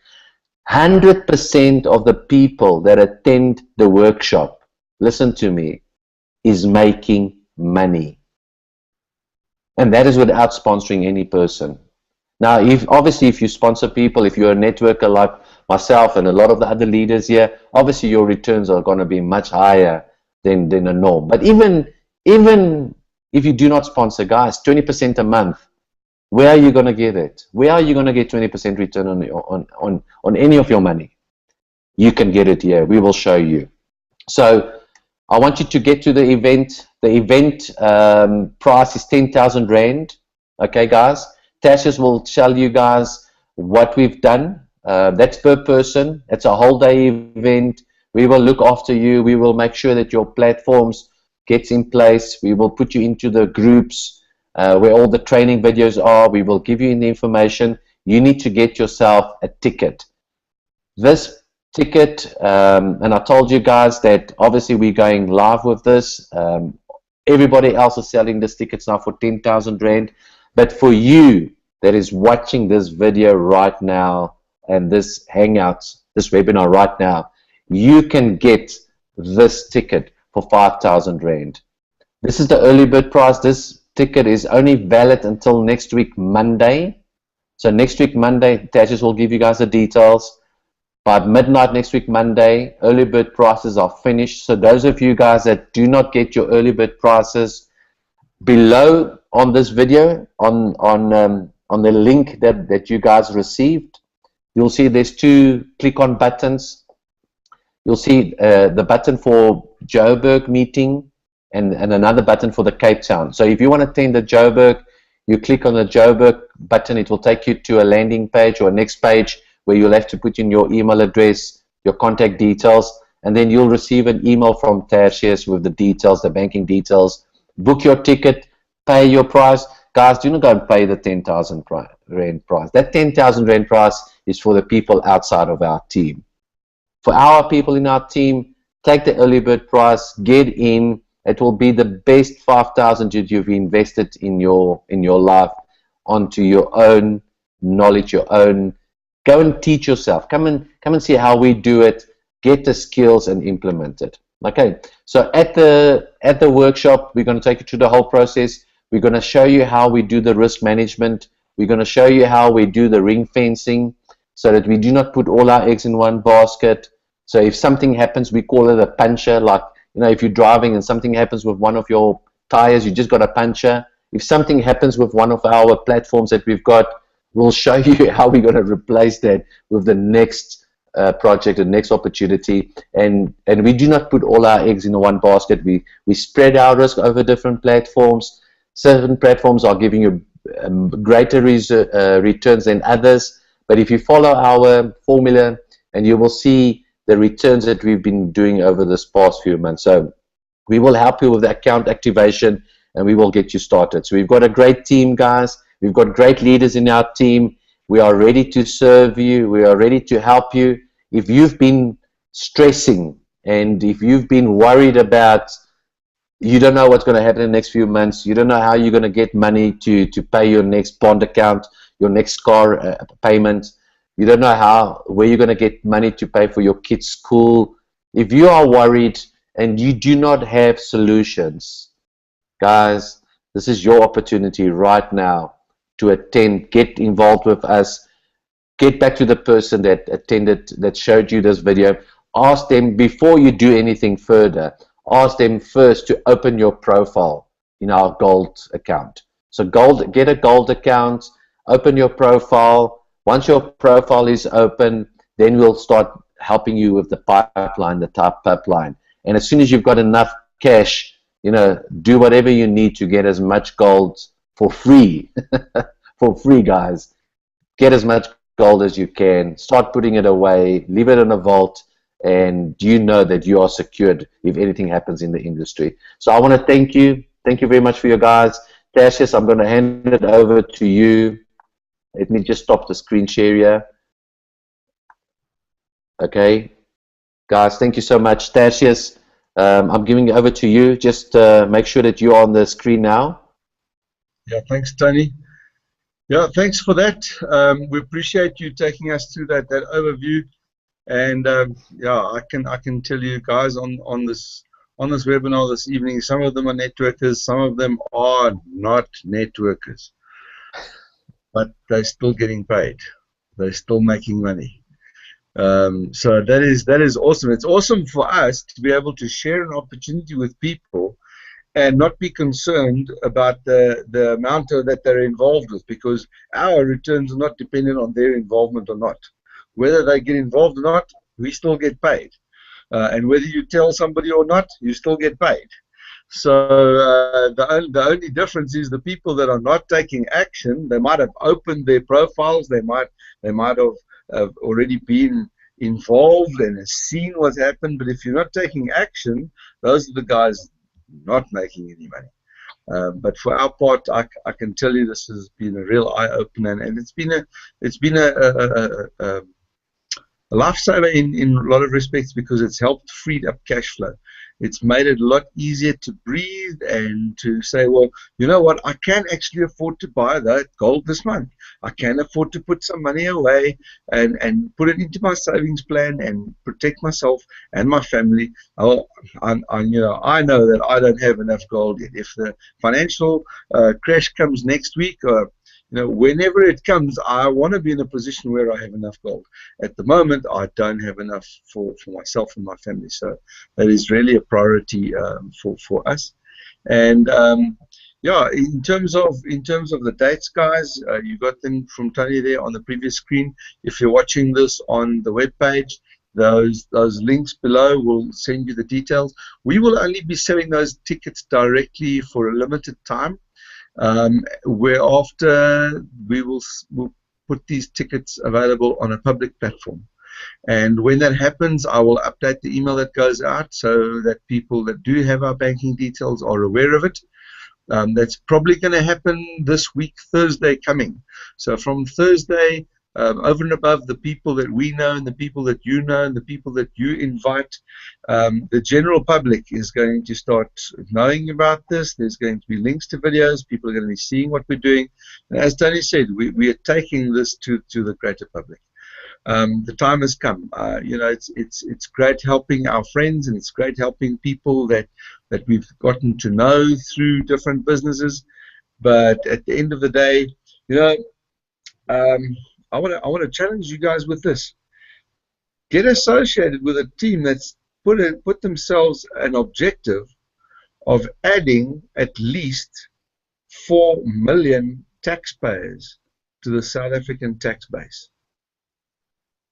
Speaker 10: 100% of the people that attend the workshop, listen to me, is making money. And that is without sponsoring any person. Now, obviously if you sponsor people, if you're a networker like myself and a lot of the other leaders here, obviously your returns are going to be much higher than a norm. But even if you do not sponsor, guys, 20% a month, where are you going to get it? Where are you going to get 20% return on any of your money? You can get it here. We will show you. So I want you to get to the event. The event price is 10,000 Rand. Okay, guys. Tashius will tell you guys what we've done That's per person. It's a whole day event. We will look after you. We will make sure that your platforms gets in place. We will put you into the groups where all the training videos are. We will give you the information. You need to get yourself a ticket. This ticket, and I told you guys that obviously we're going live with this. Everybody else is selling this tickets now for 10,000 Rand. But for you that is watching this video right now and this Hangouts, this webinar right now, you can get this ticket for 5,000 Rand. This is the early bird price. This ticket is only valid until next week, Monday. So next week, Monday, Tashes will give you guys the details. By midnight next week, Monday, early bird prices are finished. So those of you guys that do not get your early bird prices, below on this video, on the link that you guys received, you'll see there's two click-on buttons. You'll see the button for Joburg meeting and another button for the Cape Town. So if you want to attend the Joburg, you click on the Joburg button. It will take you to a landing page or a next page where you'll have to put in your email address, your contact details, and then you'll receive an email from Tertius with the details, the banking details. Book your ticket, pay your price. Guys, do not go and pay the 10,000 Rand price. That 10,000 Rand price is for the people outside of our team. For our people in our team, take the early bird price, get in. It will be the best 5,000 that you've invested in your life onto your own knowledge, your own. Go and teach yourself. Come and see how we do it. Get the skills and implement it. Okay. So at the workshop, we're going to take you through the whole process. We're going to show you how we do the risk management. We're going to show you how we do the ring fencing, so that we do not put all our eggs in one basket. So if something happens, we call it a puncher. Like, you know, if you're driving and something happens with one of your tires, you just got a puncher. If something happens with one of our platforms that we've got, we'll show you how we're going to replace that with the next project, the next opportunity. And we do not put all our eggs in one basket. We spread our risk over different platforms. Certain platforms are giving you greater returns than others. But if you follow our formula, and you will see the returns that we've been doing over this past few months. So we will help you with the account activation, and we will get you started. So we've got a great team, guys. We've got great leaders in our team. We are ready to serve you. We are ready to help you. If you've been stressing and if you've been worried about, you don't know what's going to happen in the next few months, you don't know how you're going to get money to pay your next bond account, your next car payment, you don't know where you're going to get money to pay for your kids' school. If you are worried and you do not have solutions, guys, this is your opportunity right now to attend, get involved with us, get back to the person that attended, that showed you this video. Ask them, before you do anything further, ask them first to open your profile in our gold account. So get a gold account, open your profile. Once your profile is open, then we'll start helping you with the pipeline, the top pipeline. And as soon as you've got enough cash, you know, do whatever you need to get as much gold for free. For free, guys. Get as much gold as you can. Start putting it away. Leave it in a vault. And you know that you are secured if anything happens in the industry. So I want to thank you. Thank you very much for your guys. Tertius, I'm going to hand it over to you. Let me just stop the screen share here. Okay. Guys, thank you so much. Tertius, I'm giving it over to you. Just make sure that you're on the screen now.
Speaker 1: Yeah, thanks, Tony. Yeah, thanks for that. We appreciate you taking us through that overview. And yeah, I can tell you guys on this webinar this evening, some of them are networkers, some of them are not networkers, but they're still getting paid. They're still making money. So that is awesome. It's awesome for us to be able to share an opportunity with people and not be concerned about the amount that they're involved with, because our returns are not dependent on their involvement or not. Whether they get involved or not, we still get paid. And whether you tell somebody or not, you still get paid. So the only difference is the people that are not taking action, they might have opened their profiles, they might have have already been involved and have seen what's happened, but if you're not taking action, those are the guys not making any money. But for our part, I can tell you this has been a real eye-opener, and it's been a lifesaver in a lot of respects, because it's helped freed up cash flow. It's made it a lot easier to breathe and to say, well, you know what, I can actually afford to buy that gold this month. I can afford to put some money away and put it into my savings plan and protect myself and my family. I know that I don't have enough gold yet. If the financial crash comes next week, whenever it comes, I want to be in a position where I have enough gold. At the moment, I don't have enough for myself and my family, so that is really a priority for us. And yeah, in terms of the dates, guys, you got them from Tony there on the previous screen. If you're watching this on the web page, those links below will send you the details. We will only be selling those tickets directly for a limited time. Whereafter we'll put these tickets available on a public platform, and when that happens, I will update the email that goes out so that people that do have our banking details are aware of it. That's probably going to happen this week, Thursday coming. So from Thursday, over and above the people that we know and the people that you know and the people that you invite, the general public is going to start knowing about this. There's going to be links to videos. People are going to be seeing what we're doing. And as Tony said, we are taking this to the greater public. The time has come. It's great helping our friends, and it's great helping people that we've gotten to know through different businesses. But at the end of the day, I want to challenge you guys with this. Get associated with a team that's put themselves an objective of adding at least 4 million taxpayers to the South African tax base.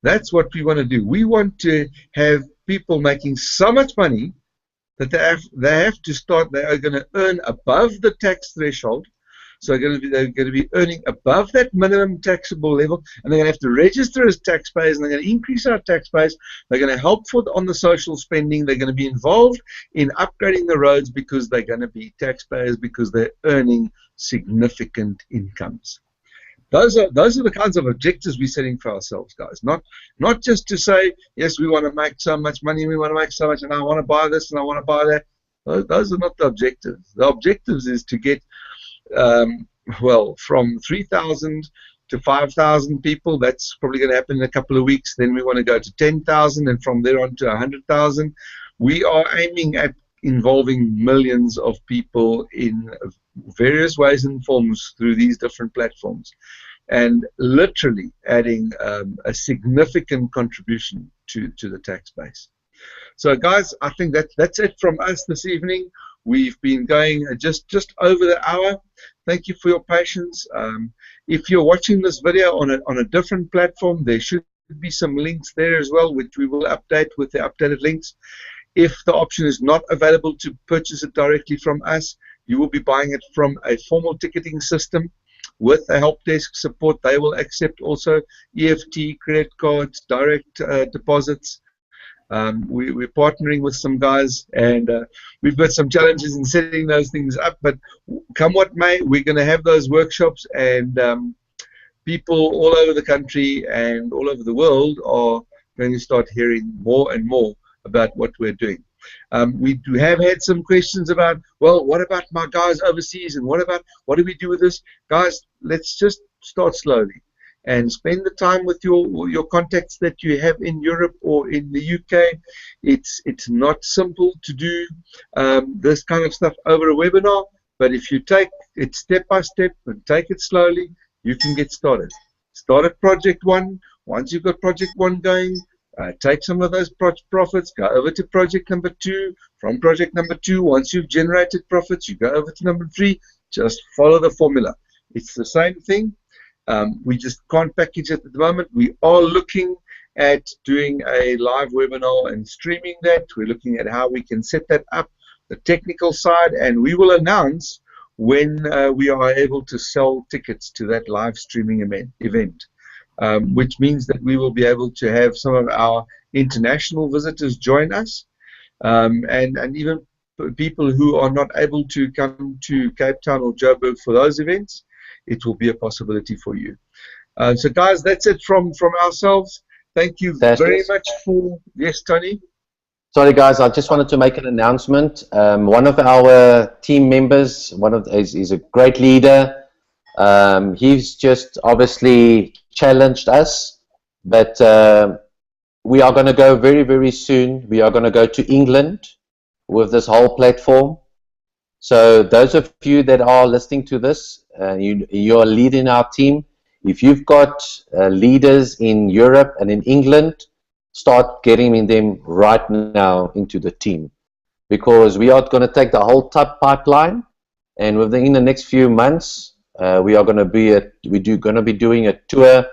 Speaker 1: That's what we want to do. We want to have people making so much money that they have to start. They are going to earn above the tax threshold. So they're going to be earning above that minimum taxable level, and they're going to have to register as taxpayers, and they're going to increase our tax base. They're going to help on the social spending. They're going to be involved in upgrading the roads because they're going to be taxpayers, because they're earning significant incomes. Those are the kinds of objectives we're setting for ourselves, guys. Not just to say, yes, we want to make so much money, we want to make so much, and I want to buy this and I want to buy that. Those are not the objectives. The objectives is to get from 3,000 to 5,000 people. That's probably going to happen in a couple of weeks. Then we want to go to 10,000, and from there on to 100,000. We are aiming at involving millions of people in various ways and forms through these different platforms, and literally adding a significant contribution to the tax base. So, guys, I think that's it from us this evening. We've been going just over the hour. Thank you for your patience. If you're watching this video on a different platform, there should be some links there as well, which we will update with the updated links. If the option is not available to purchase it directly from us, you will be buying it from a formal ticketing system with a help desk support. They will accept also EFT, credit cards, direct deposits. We're partnering with some guys, and we've got some challenges in setting those things up, but come what may, we're going to have those workshops, and people all over the country and all over the world are going to start hearing more and more about what we're doing. We have had some questions about, well, what about my guys overseas, and what do we do with this? Guys, let's just start slowly and spend the time with your contacts that you have in Europe or in the UK. It's not simple to do this kind of stuff over a webinar, but if you take it step by step and take it slowly, you can get started. Start at project 1. Once you've got project 1 going, take some of those profits, go over to project number 2. From project number 2, once you've generated profits, you go over to number 3. Just follow the formula. It's the same thing. We just can't package it at the moment. We are looking at doing a live webinar and streaming that. We're looking at how we can set that up, the technical side, and we will announce when we are able to sell tickets to that live streaming event. which means that we will be able to have some of our international visitors join us, and even people who are not able to come to Cape Town or Joburg for those events. It will be a possibility for you. So guys, that's it from ourselves. Thank you very much for, yes, Tony?
Speaker 10: Sorry guys, I just wanted to make an announcement. One of our team members, he's a great leader. He's just obviously challenged us, but we are going to go very, very soon. We are going to go to England with this whole platform. So those of you that are listening to this, you are leading our team. If you've got leaders in Europe and in England, start getting them right now into the team, because we are going to take the whole pipeline, and within the next few months, we are going to be doing a tour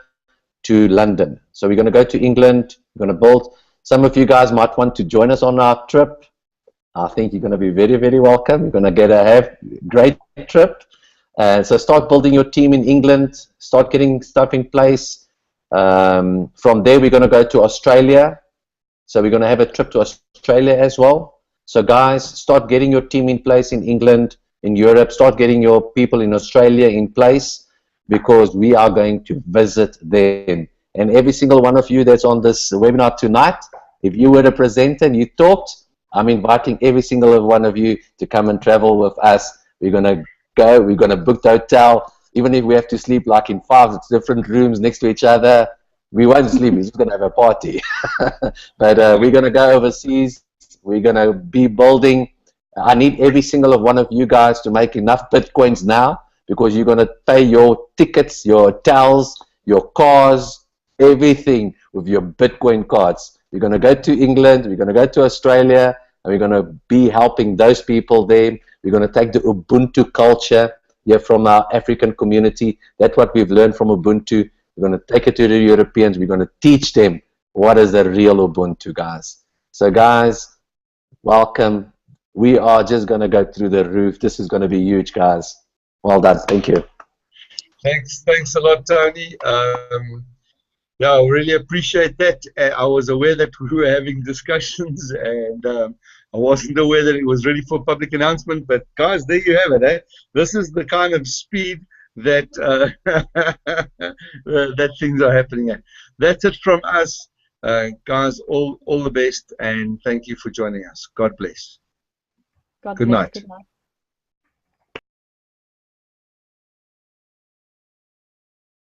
Speaker 10: to London. So we're going to go to England. We're going to build. Some of you guys might want to join us on our trip. I think you're going to be very, very welcome. You're going to have a great trip. So start building your team in England. Start getting stuff in place. From there, we're going to go to Australia. So we're going to have a trip to Australia as well. So guys, start getting your team in place in England, in Europe. Start getting your people in Australia in place, because we are going to visit them. And every single one of you that's on this webinar tonight, if you were a presenter and you talked, I'm inviting every single one of you to come and travel with us. We're going to go. We're going to book the hotel. Even if we have to sleep like in 5 different rooms next to each other, we won't sleep. We're just going to have a party. But we're going to go overseas. We're going to be building. I need every single one of you guys to make enough Bitcoins now, because you're going to pay your tickets, your hotels, your cars, everything with your Bitcoin cards. We're going to go to England. We're going to go to Australia. And we're going to be helping those people there. We're going to take the Ubuntu culture here from our African community. That's what we've learned from Ubuntu. We're going to take it to the Europeans. We're going to teach them what is the real Ubuntu, guys. So, guys, welcome. We are just going to go through the roof. This is going to be huge, guys. Well done. Thank you.
Speaker 1: Thanks a lot, Tony. Yeah, I really appreciate that. I was aware that we were having discussions, and I wasn't aware that it was ready for public announcement. But guys, there you have it. Eh? This is the kind of speed that that things are happening at. That's it from us, guys. All the best, and thank you for joining us. God bless.
Speaker 8: God
Speaker 1: Good
Speaker 8: bless.
Speaker 1: night.
Speaker 8: Good night.